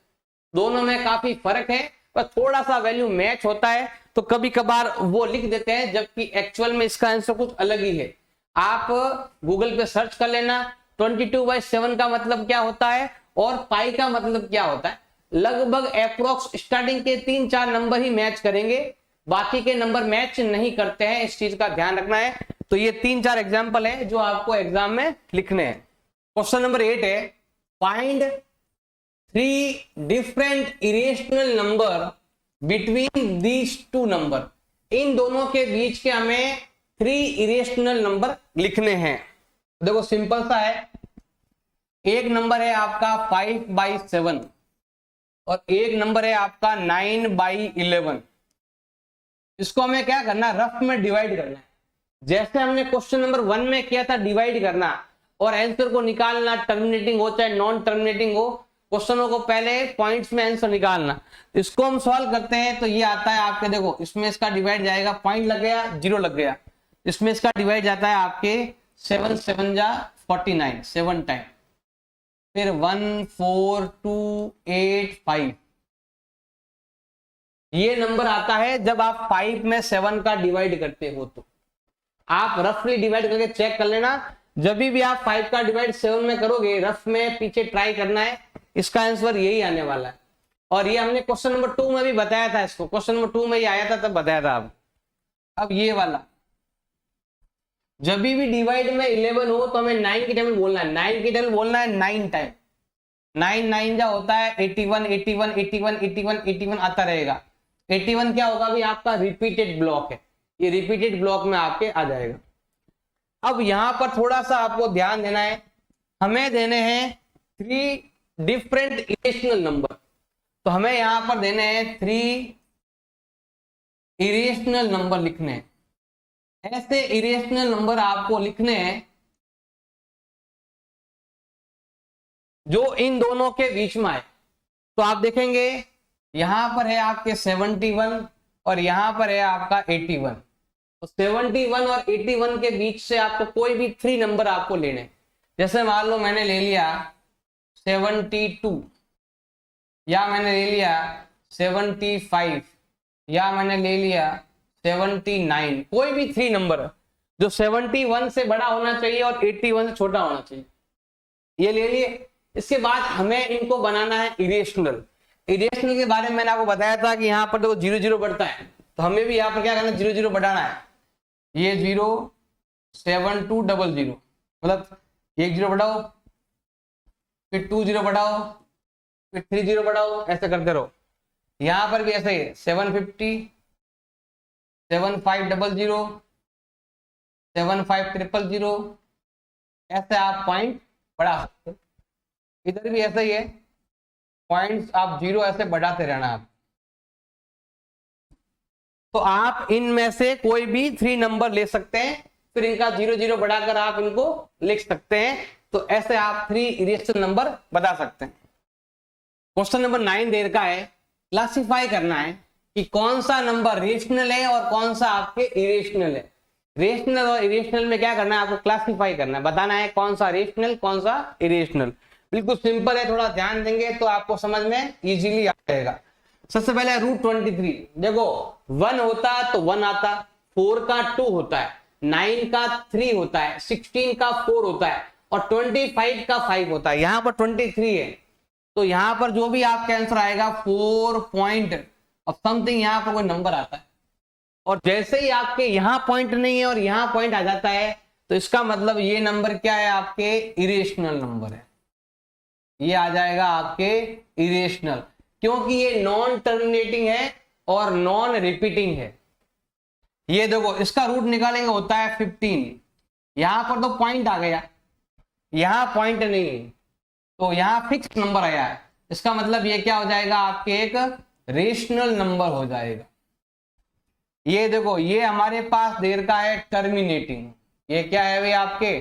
दोनों में काफी फर्क है, पर थोड़ा सा वैल्यू मैच होता है तो कभी कभार वो लिख देते हैं, जबकि एक्चुअल में इसका आंसर कुछ अलग ही है। आप गूगल पे सर्च कर लेना 22/7 का मतलब क्या होता है और पाई का मतलब क्या होता है। लगभग अप्रोक्स स्टार्टिंग के 3-4 नंबर ही मैच करेंगे, बाकी के नंबर मैच नहीं करते हैं, इस चीज का ध्यान रखना है। तो ये 3-4 एग्जांपल है जो आपको एग्जाम में लिखने हैं। क्वेश्चन नंबर 8 है, find 3 different irrational number between these 2 number. इन दोनों के बीच के हमें 3 इरेशनल नंबर लिखने हैं। देखो सिंपल सा है, एक नंबर है आपका 5/7 और एक नंबर है आपका 9/11। इसको हमें क्या करना, रफ में डिवाइड करना है। जैसे हमने क्वेश्चन नंबर 1 में किया था, डिवाइड करना और आंसर को निकालना, टर्मिनेटिंग हो चाहे नॉन टर्मिनेटिंग हो, क्वेश्चनों को पहले पॉइंट्स में आंसर निकालना। इसको हम सॉल्व करते हैं तो ये आता है आपके, देखो इसमें इसका डिवाइड जाएगा, पॉइंट लग गया, 0 लग गया, इसमें इसका डिवाइड जाता है आपके 7 7 जा 49, 7 टाइम, फिर 1 4 2 8 5। ये नंबर आता है जब आप 5 में 7 का डिवाइड करते हो। तो आप रफली डिवाइड करके चेक कर लेना, जब भी आप 5 का डिवाइड 7 में करोगे, रफ में पीछे ट्राई करना है, इसका आंसर यही आने वाला है। और ये हमने क्वेश्चन नंबर 2 में भी बताया था, इसको क्वेश्चन नंबर 2 में ही आया था तब बताया था। अब ये वाला जब भी डिवाइड में 11 हो तो हमें 9 की टेबल बोलना है, 9 की टेबल बोलना है 9 टाइम। 9 9 जा होता है 81 81 81 81 81 आता रहेगा। 81 क्या होगा भी आपका रिपीटेड ब्लॉक है, ये रिपीटेड ब्लॉक में आपके आ जाएगा। अब यहां पर थोड़ा सा आपको ध्यान देना है, हमें देने हैं 3 डिफरेंट इरेशनल नंबर। तो हमें यहां पर देने हैं 3 इरेशनल नंबर लिखने हैं। ऐसे इरेशनल नंबर आपको लिखने हैं जो इन दोनों के बीच में आए। तो आप देखेंगे यहां पर है आपके 71 और यहां पर है आपका 81। तो 71 और 81 के बीच से आपको कोई भी 3 नंबर आपको लेने। जैसे मान लो मैंने ले लिया 72 या मैंने ले लिया 75 या मैंने ले लिया 79, कोई भी 3 नंबर जो 71 से बड़ा होना चाहिए और 81 से छोटा होना चाहिए, ये ले लिए। इसके बाद हमें इनको बनाना है इरेशनल। इरेशनल के बारे में मैंने आपको बताया था कि यहाँ पर देखो 0 0 बढ़ता है, तो हमें भी यहाँ पर क्या करना है, 0 0 बढ़ाना है। ये 0 7 2 0 0, मतलब 1 0 बढ़ाओ, फिर 2 0 बढ़ाओ, फिर 3 0 बढ़ाओ, ऐसे करते रहो। यहां पर भी ऐसे ही 750 7 5 0 0 7 5 0 0, ऐसे आप पॉइंट बढ़ा सकते हो। इधर भी ऐसा ही है, पॉइंट्स आप 0 ऐसे बढ़ाते रहना आप। तो आप इनमें से कोई भी 3 नंबर ले सकते हैं, फिर इनका 0 0 बढ़ाकर आप इनको लिख सकते हैं। तो ऐसे आप 3 इरेशनल नंबर बता सकते हैं। क्वेश्चन नंबर 9 दे रखा है, क्लासिफाई करना है कि कौन सा नंबर रेशनल है और कौन सा आपके इरेशनल है। रेशनल और इरेशनल में क्या करना है, आपको क्लासिफाई करना है, बताना है कौन सा रेशनल कौन सा इरेशनल। बिल्कुल सिंपल है, थोड़ा ध्यान देंगे तो आपको समझ में इजीली आ जाएगा। सबसे पहले √23, देखो 1 होता है तो 1 आता, 4 का 2 होता है, 9 का 3 होता है, 16 का 4 होता है और 25 का 5 होता है। यहां पर 23 है तो यहाँ पर जो भी आपका आंसर आएगा 4 पॉइंट और समथिंग यहाँ पर कोई नंबर आता है, और जैसे ही आपके यहाँ पॉइंट नहीं है और यहाँ पॉइंट आ जाता है तो इसका मतलब ये नंबर क्या है, आपके इरेशनल नंबर है, ये आ जाएगा आपके इरेशनल, क्योंकि ये नॉन टर्मिनेटिंग है और नॉन रिपीटिंग है। ये देखो इसका रूट निकालेंगे होता है 15, यहां पर तो पॉइंट आ गया, यहां पॉइंट नहीं है तो यहां फिक्स नंबर आया है, इसका मतलब ये क्या हो जाएगा, आपके एक रेशनल नंबर हो जाएगा। ये देखो ये हमारे पास देर का है टर्मिनेटिंग, ये क्या है भाई आपके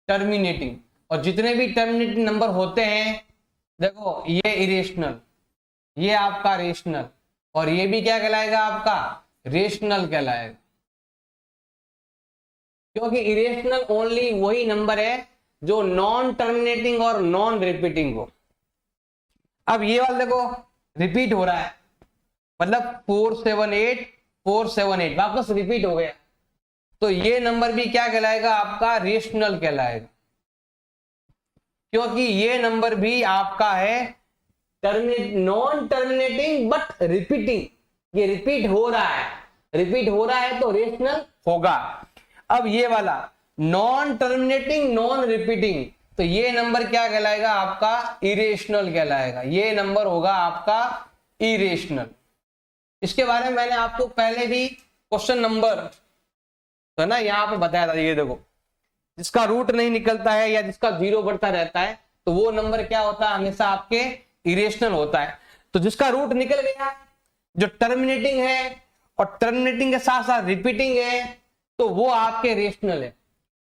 टर्मिनेटिंग, और जितने भी टर्मिनेटिंग नंबर होते हैं देखो ये इरेशनल, ये आपका रेशनल, और ये भी क्या कहलाएगा, आपका रेशनल कहलाएगा, क्योंकि इरेशनल ओनली वही नंबर है जो नॉन टर्मिनेटिंग और नॉन रिपीटिंग हो। अब ये वाला देखो रिपीट हो रहा है, मतलब 478 वापस रिपीट हो गया, तो ये नंबर भी क्या कहलाएगा, आपका रेशनल कहलाएगा, क्योंकि ये नंबर भी आपका है नॉन टर्मिनेटिंग बट रिपीटिंग, ये रिपीट हो रहा है, रिपीट हो रहा है तो रेशनल होगा। अब ये वाला नॉन टर्मिनेटिंग नॉन रिपीटिंग, तो ये नंबर क्या कहलाएगा, आपका इरेशनल कहलाएगा, ये नंबर होगा आपका इरेशनल। इसके बारे में मैंने आपको पहले भी क्वेश्चन नंबर तो ना यहाँ पे बताया था, ये देखो जिसका रूट नहीं निकलता है या जिसका जीरो बढ़ता रहता है तो वो नंबर क्या होता है, हमेशा आपके इरेशनल होता है। तो जिसका रूट निकल गया, जो टर्मिनेटिंग है और टर्मिनेटिंग के साथ साथ रिपीटिंग है, तो वो आपके रेशनल है।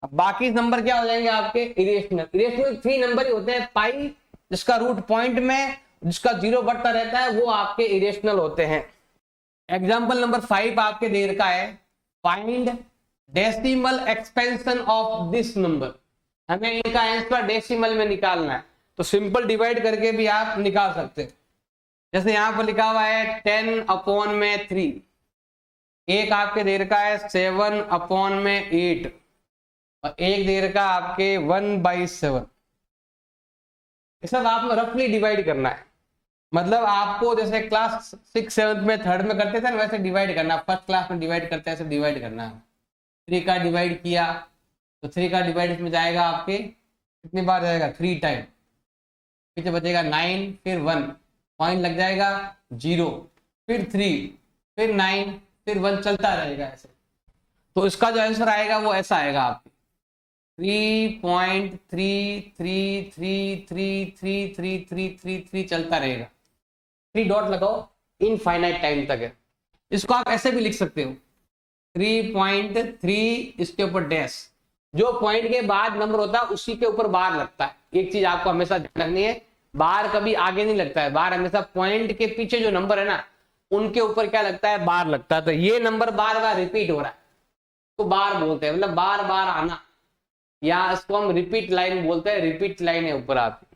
अब बाकी नंबर क्या हो जाएंगे, आपके इरेशनल। इरेशनल 3 नंबर ही होते हैं, पाई जिसका रूट पॉइंट में, जिसका जीरो बढ़ता रहता है, वो आपके इरेशनल होते हैं। एग्जाम्पल नंबर 5 आपके दे रखा है, find decimal expansion of this number. हमें इनका आंसर डेसिमल में निकालना है, तो सिंपल डिवाइड करके भी आप निकाल सकते हैं। जैसे यहां पर लिखा हुआ है 10/3, एक आपके दे रखा है 7/8, और एक दे रखा आपके 1/7। ये सब आपको रफली डिवाइड करना है, मतलब आपको जैसे क्लास 6, 7 में, 3rd में करते थे ना, वैसे डिवाइड करना, फर्स्ट क्लास में डिवाइड करते हैं ऐसे डिवाइड करना है। 3 का डिवाइड किया तो 3 का डिवाइड इसमें जाएगा आपके कितनी बार जाएगा, 3 टाइम, पीछे बचेगा 9, फिर 1, पॉइंट लग जाएगा 0, फिर 3, फिर 9, फिर 1, चलता रहेगा ऐसे। तो इसका जो आंसर आएगा वो ऐसा आएगा आपके 3.33333333 चलता रहेगा, 3 डॉट लगाओ, इनफाइनाइट टाइम तक है। इसको आप ऐसे भी लिख सकते हो 3.3 इसके ऊपर डैश, जो पॉइंट के बाद नंबर होता है उसी के ऊपर बार लगता है। एक चीज आपको हमेशा ध्यान रखनी है, बार कभी आगे नहीं लगता है, बार हमेशा पॉइंट के पीछे जो नंबर है ना उनके ऊपर क्या लगता है, बार लगता है। तो ये नंबर बार बार रिपीट हो रहा है तो बार बोलते हैं, मतलब बार बार आना, या इसको हम रिपीट लाइन बोलते हैं, रिपीट लाइन है ऊपर आती।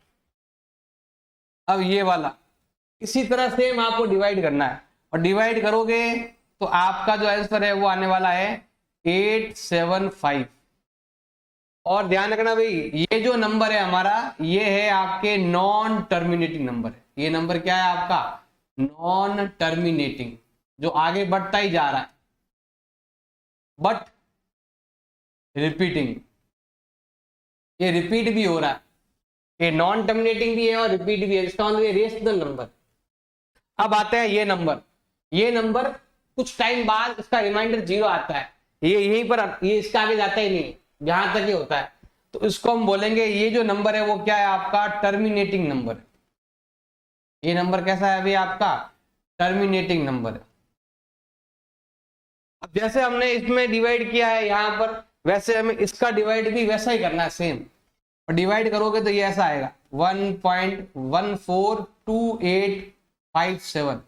अब ये वाला इसी तरह सेम आपको डिवाइड करना है, और डिवाइड करोगे तो आपका जो आंसर है वो आने वाला है 875। और ध्यान रखना भाई, ये जो नंबर है हमारा, ये है आपके नॉन टर्मिनेटिंग नंबर है। ये नंबर क्या है आपका, नॉन टर्मिनेटिंग, जो आगे बढ़ता ही जा रहा है बट रिपीटिंग, ये रिपीट भी हो रहा है, ये नॉन टर्मिनेटिंग भी है और रिपीट भी है, इसका मतलब ये रेशनल नंबर। अब आते हैं ये नंबर, ये नंबर कुछ टाइम बाद इसका रिमाइंडर 0 आता है, ये यहीं पर, ये इसके आगे जाता ही नहीं, जहां तक ये होता है, तो इसको हम बोलेंगे ये जो नंबर है वो क्या है, आपका टर्मिनेटिंग नंबर। ये नंबर कैसा है अभी आपका, टर्मिनेटिंग नंबर है। अब जैसे हमने इसमें डिवाइड किया है यहां पर, वैसे हमें इसका डिवाइड भी वैसा ही करना है सेम, और डिवाइड करोगे तो ये ऐसा आएगा 1.142857,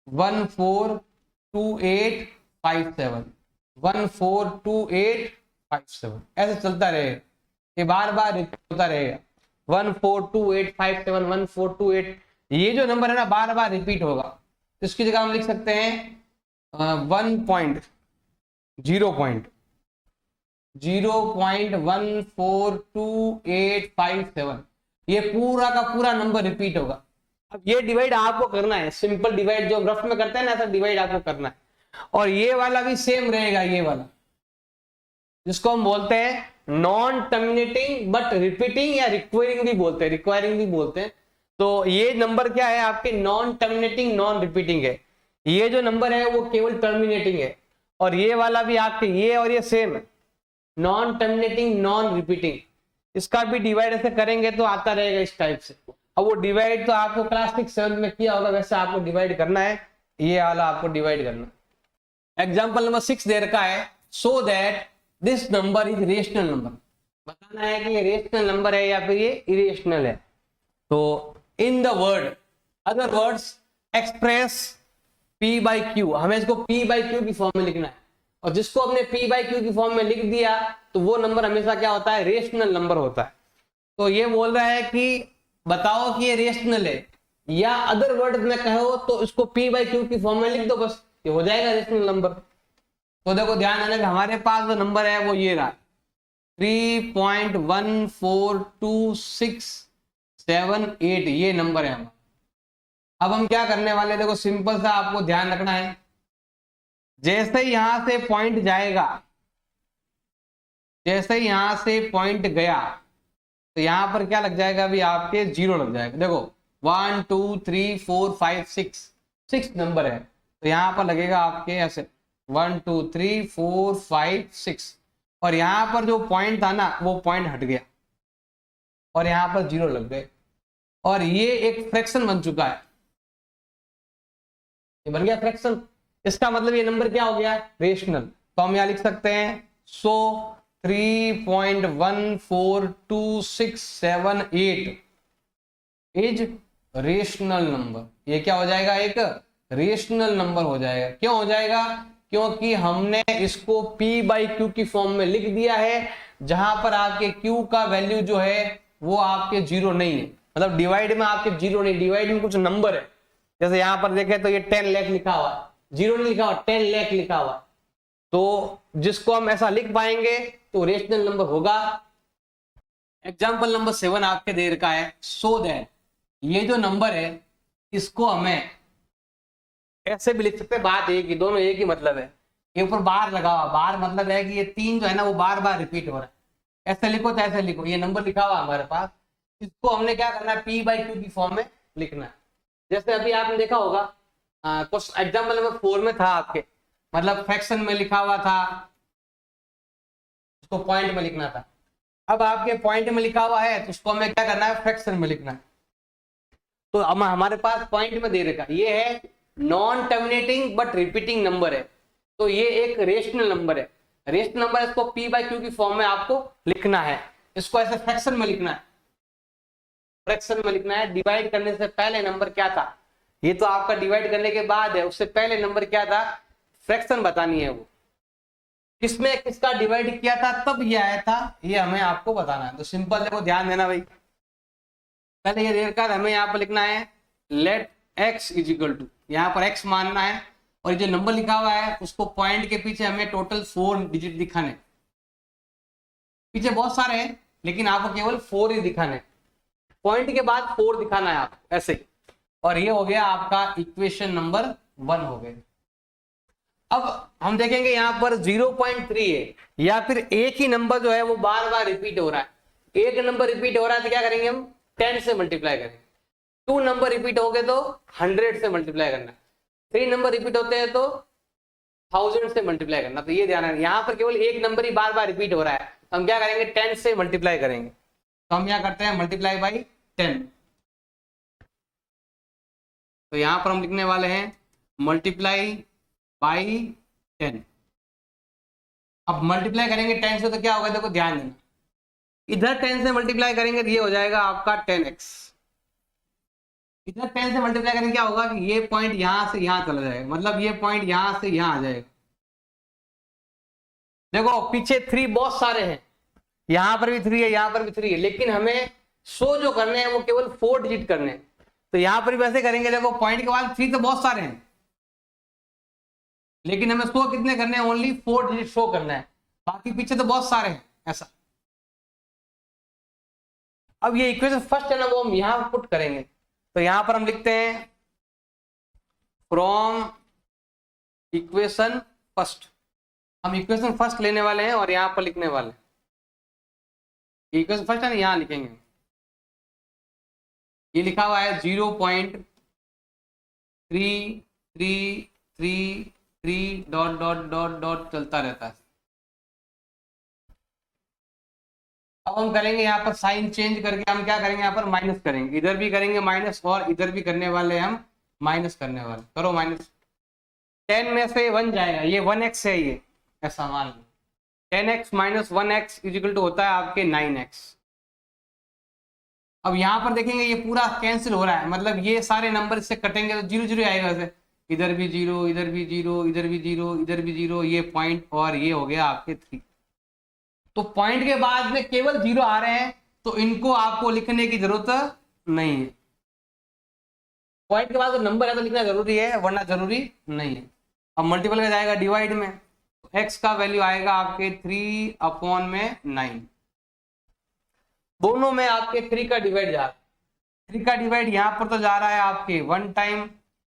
142857, 142857, ऐसे चलता रहेगा, ये बार बार रिपीट होता रहेगा 142857, 1428, ये जो नंबर है ना बार बार रिपीट होगा। तो इसकी जगह हम लिख सकते हैं 0.14287, ये पूरा का पूरा नंबर रिपीट होगा, अब ये डिवाइड आपको करना है, सिंपल डिवाइड जो रफ में करते हैं ना, ऐसा डिवाइड आपको करना है। और ये वाला भी सेम रहेगा, ये वाला जिसको हम बोलते हैं नॉन टर्मिनेटिंग बट रिपीटिंग या रिक्वायरिंग भी बोलते हैं, रिक्वायरिंग भी बोलते हैं। तो ये नंबर क्या है आपके, नॉन टर्मिनेटिंग नॉन रिपीटिंग है। ये जो नंबर है वो केवल टर्मिनेटिंग है, और ये वाला भी आपके ये और ये सेम है, नॉन टर्मिनेटिंग नॉन रिपीटिंग। इसका भी डिवाइड ऐसे करेंगे तो आता रहेगा इस टाइप से। अब वो डिवाइड तो आपको क्लास 6-7 में किया होगा, वैसे आपको डिवाइड करना है, ये वाला आपको डिवाइड करना। एग्जाम्पल नंबर 6 दे रखा है, so that this number is rational number. बताना है कि ये रेशनल नंबर है या फिर ये इरेशनल है। तो in the word other words express P by Q, हमें इसको P बाई क्यू की फॉर्म में लिखना है। और जिसको हमने P बाई क्यू की फॉर्म में लिख दिया तो वो नंबर हमेशा क्या होता है, रेशनल नंबर होता है। तो ये बोल रहा है कि बताओ कि ये रेशनल है, या अदर वर्ड में कहो तो इसको P बाई क्यू की फॉर्म में लिख दो, बस ये हो जाएगा रेशनल नंबर। तो देखो ध्यान देना कि हमारे पास जो नंबर है वो ये रहा 3.14267 ये नंबर है हमारा। अब हम क्या करने वाले, देखो सिंपल सा आपको ध्यान रखना है, जैसे यहां से पॉइंट जाएगा, जैसे यहां से पॉइंट गया तो यहां पर क्या लग जाएगा, अभी आपके 0 लग जाएगा। देखो 1 2 3 4 5 6 नंबर है, तो यहां पर लगेगा आपके ऐसे 1 2 3 4 5 6, और यहां पर जो पॉइंट था ना वो पॉइंट हट गया और यहां पर 0 लग गए, और ये एक फ्रैक्शन बन चुका है, ये बन गया फ्रैक्शन। इसका मतलब ये नंबर क्या हो गया, रेशनल। तो हम यहां लिख सकते हैं सो 3.14267 इज रेशनल नंबर। ये क्या हो जाएगा, एक रेशनल नंबर हो जाएगा। क्यों हो जाएगा, क्योंकि हमने इसको P बाई क्यू की फॉर्म में लिख दिया है, जहां पर आपके Q का वैल्यू जो है वो आपके 0 नहीं है, मतलब डिवाइड में आपके 0 नहीं, डिवाइड में कुछ नंबर है। जैसे यहां पर देखें तो ये 10 लाख लिखा हुआ, 0 नहीं लिखा हुआ, 10 लाख लिखा हुआ। तो जिसको हम ऐसा लिख पाएंगे तो रेशनल नंबर होगा। एग्जाम्पल नंबर 7 आपके दे रखा है, सो दैट ये जो नंबर है इसको हमें ऐसे भी लिख सकते हैं, बात एक ही, दोनों एक ही मतलब है। ये ऊपर बार लगा हुआ, बार मतलब है कि ये 3 जो है ना वो बार बार रिपीट हो रहा है। ऐसे लिखो तो ऐसे लिखो, ये नंबर लिखा हुआ हमारे पास, इसको हमने क्या करना है, P बाई क्यू की फॉर्म में लिखना है। जैसे अभी आपने देखा होगा कुछ एग्जाम्पल नंबर 4 में था आपके, मतलब फ्रैक्शन में लिखा हुआ था, उसको पॉइंट में लिखना था। अब आपके पॉइंट में लिखा हुआ है तो उसको हमें क्या करना है, फ्रैक्शन में लिखना है। तो अब हमारे पास पॉइंट में दे रखा ये है non terminating but repeating number है, तो ये एक रेशनल नंबर है। रेशनल नंबर इसको P बाई क्यू की फॉर्म में आपको लिखना है, इसको ऐसे फ्रैक्शन में लिखना है, फ्रैक्शन में लिखना है। डिवाइड करने से पहले नंबर क्या था, ये तो आपका डिवाइड करने के बाद है, उससे पहले नंबर क्या था, फ्रैक्शन बतानी है वो किसमें किसका डिवाइड किया था तब ये आया था, ये हमें आपको बताना है। तो सिंपल देखो ध्यान देना भाई, पहले ये देर का हमें यहाँ पर लिखना है let x is equal to, यहाँ पर x मानना है, और ये जो नंबर लिखा हुआ है उसको पॉइंट के पीछे हमें टोटल 4 डिजिट दिखाने, पीछे बहुत सारे हैं लेकिन आपको केवल 4 ही दिखाने, पॉइंट के बाद 4 दिखाना है आप ऐसे ही। और ये हो गया आपका इक्वेशन नंबर 1 हो गया। अब हम देखेंगे यहाँ पर 0.3 है, या फिर एक ही नंबर जो है वो बार बार रिपीट हो रहा है। एक नंबर रिपीट हो रहा है तो क्या करेंगे हम, 10 से मल्टीप्लाई करेंगे। 2 नंबर रिपीट हो गए तो 100 से मल्टीप्लाई करना। 3 नंबर रिपीट होते हैं तो 1000 से मल्टीप्लाई करना। तो ये ध्यान है, यहाँ पर केवल एक नंबर ही बार बार रिपीट हो रहा है, तो हम क्या करेंगे, 10 से मल्टीप्लाई करेंगे। तो हम यहाँ करते हैं मल्टीप्लाई बाई 10। तो यहाँ पर हम लिखने वाले हैं मल्टीप्लाई बाई 10। अब मल्टीप्लाई करेंगे 10 से तो क्या होगा, देखो ध्यान देना, इधर 10 से मल्टीप्लाई करेंगे तो ये हो जाएगा आपका 10x, इधर 10 से मल्टीप्लाई करेंगे क्या होगा कि ये पॉइंट यहां से यहां चला जाएगा, मतलब ये पॉइंट यहां से यहां आ जाएगा। देखो पीछे 3 बहुत सारे हैं, यहां पर भी 3 है, यहां पर भी 3 है, लेकिन हमें शो जो करने हैं वो केवल 4 डिजिट करने हैं। तो यहां पर भी वैसे करेंगे, देखो पॉइंट के बाद 3 तो बहुत सारे हैं, लेकिन हमें शो कितने करने हैं, ओनली 4 डिजिट शो करना है, बाकी पीछे तो बहुत सारे हैं ऐसा। अब ये इक्वेशन फर्स्ट है ना वो हम यहां पुट करेंगे, तो यहां पर हम लिखते हैं फ्रॉम इक्वेशन फर्स्ट, हम इक्वेशन फर्स्ट लेने वाले हैं और यहां पर लिखने वाले हैं इक्वेशन फर्स्ट है ना, यहां लिखेंगे, ये लिखा हुआ है 0.3333 डॉट डॉट डॉट डॉट चलता रहता है। अब हम करेंगे यहाँ पर साइन चेंज करके, हम क्या करेंगे यहाँ पर माइनस करेंगे, इधर भी करेंगे माइनस और इधर भी करने वाले हम माइनस करने वाले। करो माइनस, 10 में से 1 जाएगा, ये 1x है, ये ऐसा मान लो 10x minus 1x is equal to होता है आपके 9x। अब यहाँ पर देखेंगे ये पूरा कैंसिल हो रहा है, मतलब ये सारे नंबर इससे कटेंगे तो 0 0 आएगा वैसे, इधर भी 0, इधर भी 0, इधर भी 0, इधर भी 0, ये पॉइंट और ये हो गया आपके 3। तो पॉइंट के बाद में केवल 0 आ रहे हैं तो इनको आपको लिखने की जरूरत नहीं है। पॉइंट के बाद जो नंबर है तो लिखना जरूरी है, वरना जरूरी नहीं है। अब मल्टीपल का जाएगा डिवाइड में, तो x का वैल्यू आएगा आपके 3/9। दोनों में आपके 3 का डिवाइड जा रहा है, 3 का डिवाइड यहाँ पर तो जा रहा है आपके 1 टाइम,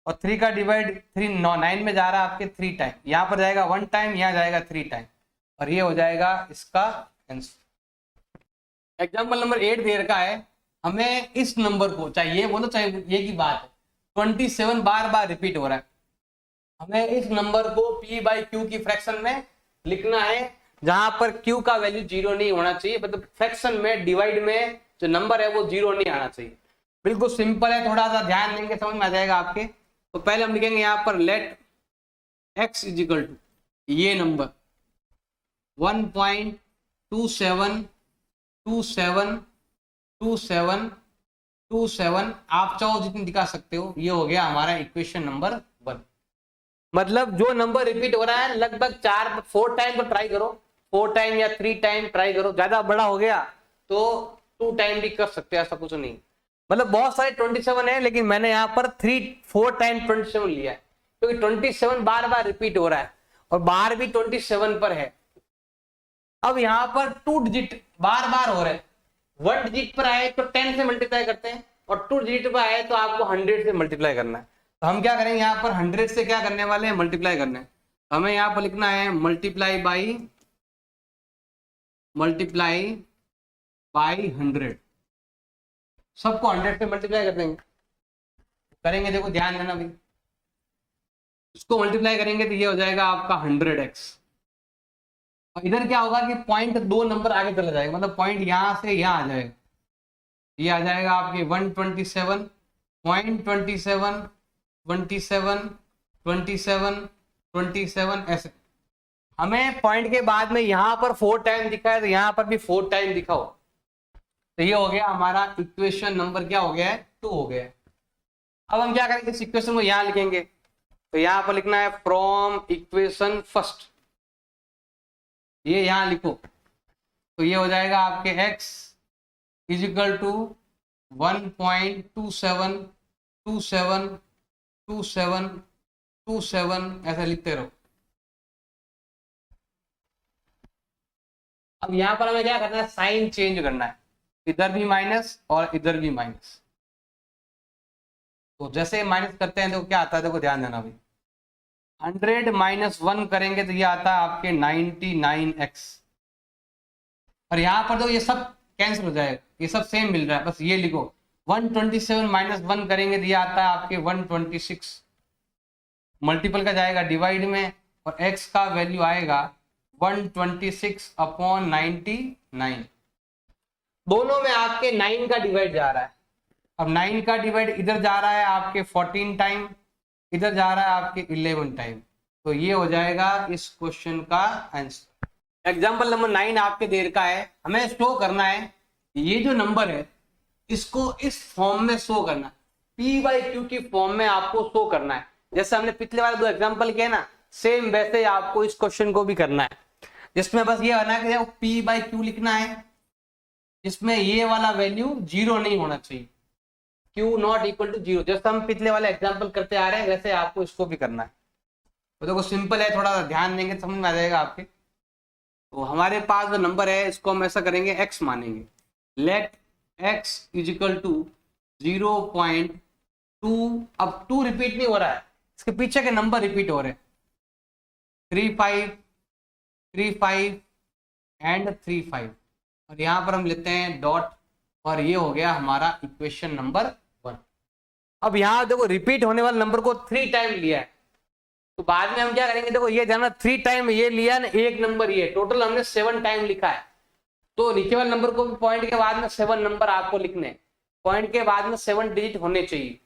और 3 का डिवाइड 9 में जा रहा है आपके 3 टाइम, यहाँ पर जाएगा 1 टाइम, यहाँ जाएगा 3 टाइम, और ये हो जाएगा इसका आंसर। एग्जाम्पल नंबर 8 दे रखा है, हमें इस नंबर को, चाहे ये बोलो चाहे ये की बात है, 27 बार बार रिपीट हो रहा है, हमें इस नंबर को p/q की फ्रैक्शन में लिखना है, जहां पर q का वैल्यू 0 नहीं होना चाहिए, मतलब फ्रैक्शन में डिवाइड में जो नंबर है वो 0 नहीं आना चाहिए। बिल्कुल सिंपल है, थोड़ा सा ध्यान देंगे समझ में आ जाएगा आपके। तो पहले हम लिखेंगे यहाँ पर लेट x इजिकल टू ये नंबर 1.27272727, आप चाहो जितनी दिखा सकते हो। ये हो गया हमारा इक्वेशन नंबर 1। मतलब जो नंबर रिपीट हो रहा है लगभग 4 टाइम तो ट्राई करो, 4 टाइम या 3 टाइम ट्राई करो, ज्यादा बड़ा हो गया तो 2 टाइम भी कर सकते हैं, ऐसा कुछ नहीं। मतलब बहुत सारे 27 है, लेकिन मैंने यहाँ पर 4 टाइम 27 लिया है, क्योंकि 27 बार बार रिपीट हो रहा है और बार भी 27 पर है। अब यहाँ पर 2 डिजिट बार बार हो रहे हैं, 1 डिजिट पर आए तो 10 से मल्टीप्लाई करते हैं, और 2 डिजिट पर आए तो आपको 100 से मल्टीप्लाई करना है। तो हम क्या करेंगे यहाँ पर 100 से क्या करने वाले हैं, मल्टीप्लाई करने हैं। हमें यहाँ पर लिखना है मल्टीप्लाई बाई 100, सबको 100 से मल्टीप्लाई कर देंगे, करेंगे, देखो ध्यान देना भाई, इसको मल्टीप्लाई करेंगे तो ये हो जाएगा आपका 100x, और इधर क्या होगा कि पॉइंट 2 नंबर आगे चला जाएगा, मतलब पॉइंट यहां से यहां आ जाएगा, ये आ जाएगा आपके 127.27 27 27 27 ऐसे। हमें पॉइंट के बाद में यहां पर 4 टाइम दिखा है तो यहां पर भी 4 टाइम दिखाओ, तो ये हो गया हमारा इक्वेशन नंबर क्या हो गया है, 2 हो गया है। अब हम क्या करेंगे, इस इक्वेशन को यहां लिखेंगे, तो यहां पर लिखना है फ्रॉम इक्वेशन फर्स्ट, ये यहां लिखो, तो ये हो जाएगा आपके x इजिकल टू 1.272727 ऐसा लिखते रहो। अब यहां पर हमें क्या करना है, साइन चेंज करना है, इधर भी माइनस और इधर भी माइनस। तो जैसे माइनस करते हैं तो क्या आता है, देखो ध्यान देना भाई, 100 माइनस 1 करेंगे तो ये आता है आपके 99x, और यहां पर तो ये सब कैंसिल हो जाएगा, ये सब सेम मिल रहा है, बस ये लिखो 127 माइनस 1 करेंगे तो ये आता है आपके 126, मल्टीपल का जाएगा डिवाइड में, और x का वैल्यू आएगा 126/99। दोनों में आपके 9 का डिवाइड जा रहा है, अब 9 का डिवाइड इधर जा रहा है आपके 14 टाइम, इधर जा रहा है आपके 11 टाइम, तो ये हो जाएगा इस क्वेश्चन का आंसर। एग्जाम्पल नंबर 9 आपके देर का है, हमें शो करना है ये जो नंबर है इसको इस फॉर्म में शो करना, p/q की फॉर्म में आपको शो करना है। जैसे हमने पिछले वाले 2 एग्जाम्पल किए ना, सेम वैसे आपको इस क्वेश्चन को भी करना है, जिसमें बस ये होना है कि p/q लिखना है, जिसमें ये वाला वैल्यू 0 नहीं होना चाहिए, q नॉट इक्वल टू 0, जैसे हम पिछले वाले एग्जाम्पल करते आ रहे हैं वैसे आपको इसको भी करना है। तो देखो सिंपल है, थोड़ा सा ध्यान देंगे समझ में आ जाएगा आपके। तो हमारे पास जो नंबर है इसको हम ऐसा करेंगे, x मानेंगे, लेट x इजिकल टू 0.272727 2, अब 2 रिपीट नहीं हो रहा है, इसके पीछे के नंबर रिपीट हो रहे हैं, 3 5 3 5 एंड 3 5, और यहाँ पर हम लेते हैं डॉट, और ये हो गया हमारा इक्वेशन नंबर 1। अब यहाँ देखो रिपीट होने वाले नंबर को 3 टाइम लिया है, तो बाद में हम क्या करेंगे, देखो ये जाना 3 टाइम ये लिया ना, एक नंबर ये, टोटल हमने 7 टाइम लिखा है, तो नीचे वाले नंबर को भी पॉइंट के बाद में 7 नंबर आपको लिखने, पॉइंट के बाद में 7 डिजिट होने चाहिए।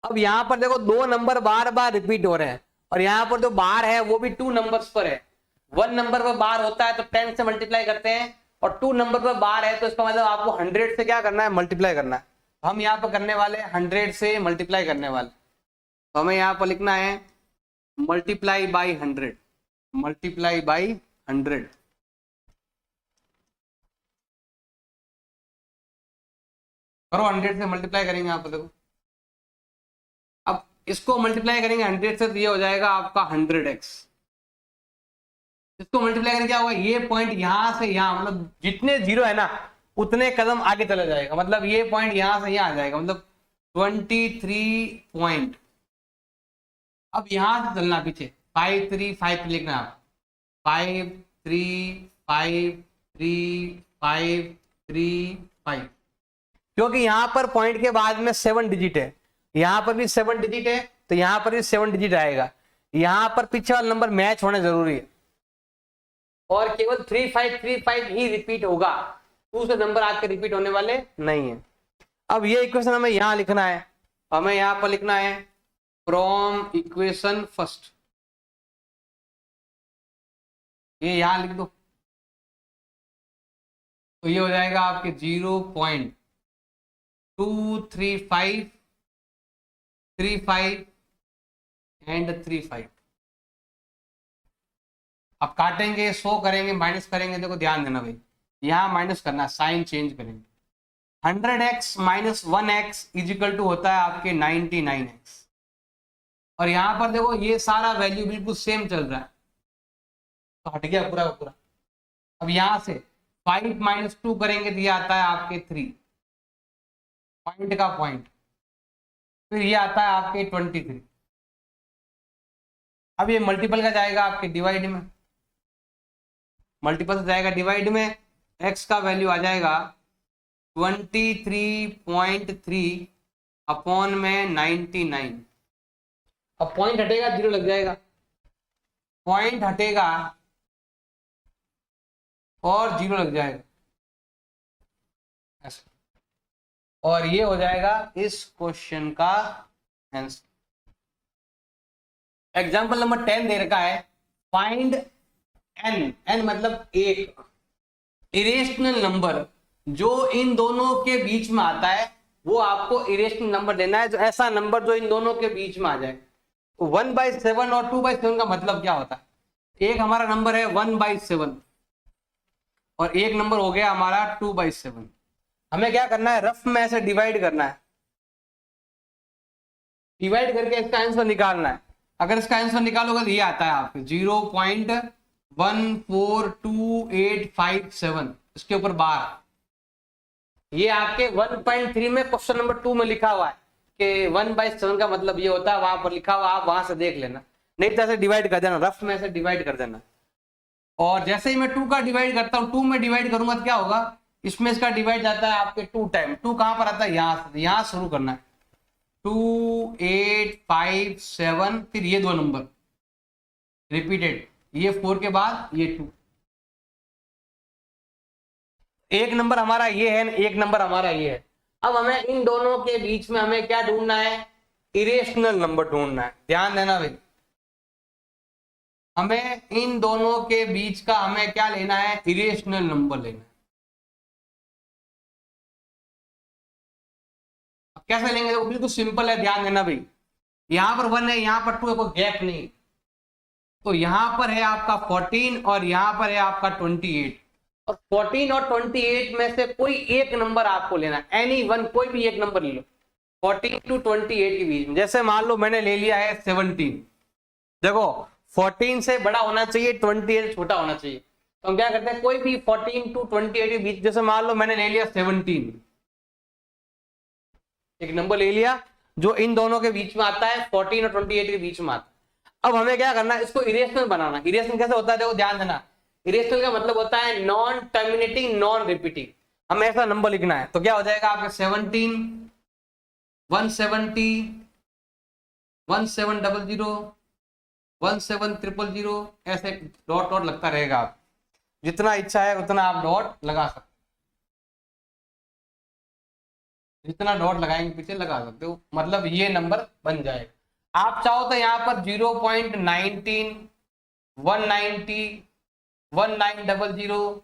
अब यहाँ पर देखो 2 नंबर बार बार रिपीट हो रहे हैं, और यहाँ पर जो बार है वो भी 2 नंबर्स पर है। 1 नंबर पर बार होता है तो 10 से मल्टीप्लाई करते हैं, और 2 नंबर पर बार है तो इसका मतलब आपको 100 से क्या करना है, मल्टीप्लाई करना है। हम यहाँ पर करने वाले 100 से मल्टीप्लाई करने वाले, तो हमें यहाँ पर लिखना है मल्टीप्लाई बाई 100, मल्टीप्लाई बाई 100। करो 100 से मल्टीप्लाई करेंगे आप, देखो अब इसको मल्टीप्लाई करेंगे 100 से तो ये हो जाएगा आपका 100x। इसको मल्टीप्लाई करेंगे क्या होगा, ये पॉइंट यहां से यहां, मतलब जितने जीरो है ना उतने कदम आगे चला जाएगा, मतलब ये पॉइंट यहां से यहां आ जाएगा, मतलब 23 पॉइंट। अब यहां से चलना पीछे, 5 3 5 लिखना आप, 5 3 5 3 5 3 5, क्योंकि यहां पर पॉइंट के बाद में 7 डिजिट है, यहां पर भी 7 डिजिट है, तो यहां पर भी 7 डिजिट आएगा। यहां पर पीछे वाला नंबर मैच होना जरूरी है, और केवल 3 5 3 5 ही रिपीट होगा, दूसरे नंबर आपके रिपीट होने वाले नहीं है। अब ये इक्वेशन हमें यहां लिखना है, हमें यहां पर लिखना है फ्रॉम इक्वेशन फर्स्ट, ये यहां लिख दो, तो ये हो जाएगा आपके 0.235 35 एंड 35। अब काटेंगे, 100 करेंगे, माइनस करेंगे, देखो ध्यान देना भाई, यहां माइनस करना, साइन चेंज करेंगे। 100x minus 1x is equal to होता है आपके 99x, और यहां पर देखो ये सारा वैल्यू बिल्कुल सेम चल रहा है, तो हट गया पूरा का पूरा। अब यहां से 5 माइनस 2 करेंगे तो ये आता है आपके 3, पॉइंट का पॉइंट, फिर ये आता है आपके 23। अब ये मल्टीपल का जाएगा आपके डिवाइड में, मल्टीपल से जाएगा डिवाइड में, x का वैल्यू आ जाएगा 23.3 अपॉन में 99। अब पॉइंट हटेगा, 0 लग जाएगा, पॉइंट हटेगा और 0 लग जाएगा ऐसा, और ये हो जाएगा इस क्वेश्चन का आंसर। एग्जाम्पल नंबर 10 दे रखा है, फाइंड n, n मतलब एक इरेशनल नंबर जो इन दोनों के बीच में आता है, वो आपको इरेशनल नंबर देना है, जो ऐसा नंबर जो इन दोनों के बीच में आ जाए। 1/7 और 2/7 का मतलब क्या होता है, एक हमारा नंबर है 1/7 और एक नंबर हो गया हमारा 2/7। हमें क्या करना है, रफ में ऐसे डिवाइड करना है, डिवाइड करके इसका आंसर निकालना है। अगर इसका आंसर निकालोगे तो ये आता है आपके 0.142857, इसके ऊपर बार, ये आपके 1.3 में क्वेश्चन नंबर 2 में लिखा हुआ है कि 1/7 का मतलब ये होता है, वहां पर लिखा हुआ, आप वहां से देख लेना, नहीं तो ऐसे डिवाइड कर देना, रफ में ऐसे डिवाइड कर देना। और जैसे ही मैं 2 का डिवाइड करता हूँ, 2 में डिवाइड करूंगा तो क्या होगा, इसमें इसका डिवाइड जाता है आपके 2 टाइम। 2 कहां पर आता है, यहां शुरू करना है, 2 8 5 7, फिर ये 2 नंबर रिपीटेड, ये 4 के बाद ये 2, एक नंबर हमारा ये है, एक नंबर हमारा ये है। अब हमें इन दोनों के बीच में हमें क्या ढूंढना है, इरेशनल नंबर ढूंढना है। ध्यान देना भाई, हमें इन दोनों के बीच का हमें क्या लेना है, इरेशनल नंबर लेना है। अब कैसे लेंगे, तो बिल्कुल सिंपल है, ध्यान देना भाई, यहां पर 1 है, यहां पर 2 है, कोई गैप नहीं, तो यहां पर है आपका 14 और यहां पर है आपका 28, और 14 और 28 में से कोई एक नंबर आपको लेना है, एनी वन, कोई भी एक नंबर ले लो 14 to 28 के बीच में। जैसे मान लो मैंने ले लिया है 17, देखो 14 से बड़ा होना चाहिए, 28 छोटा होना चाहिए, तो हम क्या करते हैं, कोई भी 14 to 28 के बीच, जैसे मान लो मैंने ले लिया 17, एक नंबर ले लिया, जो इन दोनों के बीच में आता है, 14 और 28 के बीच में आता है। अब हमें क्या करना है, इसको इरेशनल बनाना। इरेशनल कैसे होता है, देखो ध्यान देना, इरेशनल का मतलब होता है नॉन टर्मिनेटिंग नॉन रिपीटिंग। हमें ऐसा नंबर लिखना है, तो क्या हो जाएगा आपके 17, 170, 1700, 17000, ऐसे डॉट डॉट लगता रहेगा। आप जितना इच्छा है उतना आप डॉट लगा सकते, जितना डॉट लगाएंगे पीछे लगा सकते हो, मतलब ये नंबर बन जाएगा। आप चाहो तो यहाँ पर 0.19, 190, 1900,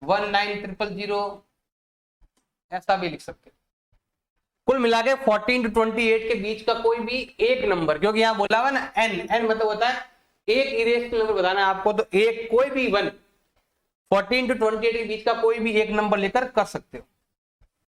19000 ऐसा भी लिख सकते हो। कुल मिला के 14 to 28 के बीच का कोई भी एक नंबर, क्योंकि यहाँ बोला हुआ ना n मतलब होता है एक इरेशनल नंबर बताना है आपको, तो एक कोई भी 14 to 28 के बीच का कोई भी एक नंबर लेकर कर सकते हो।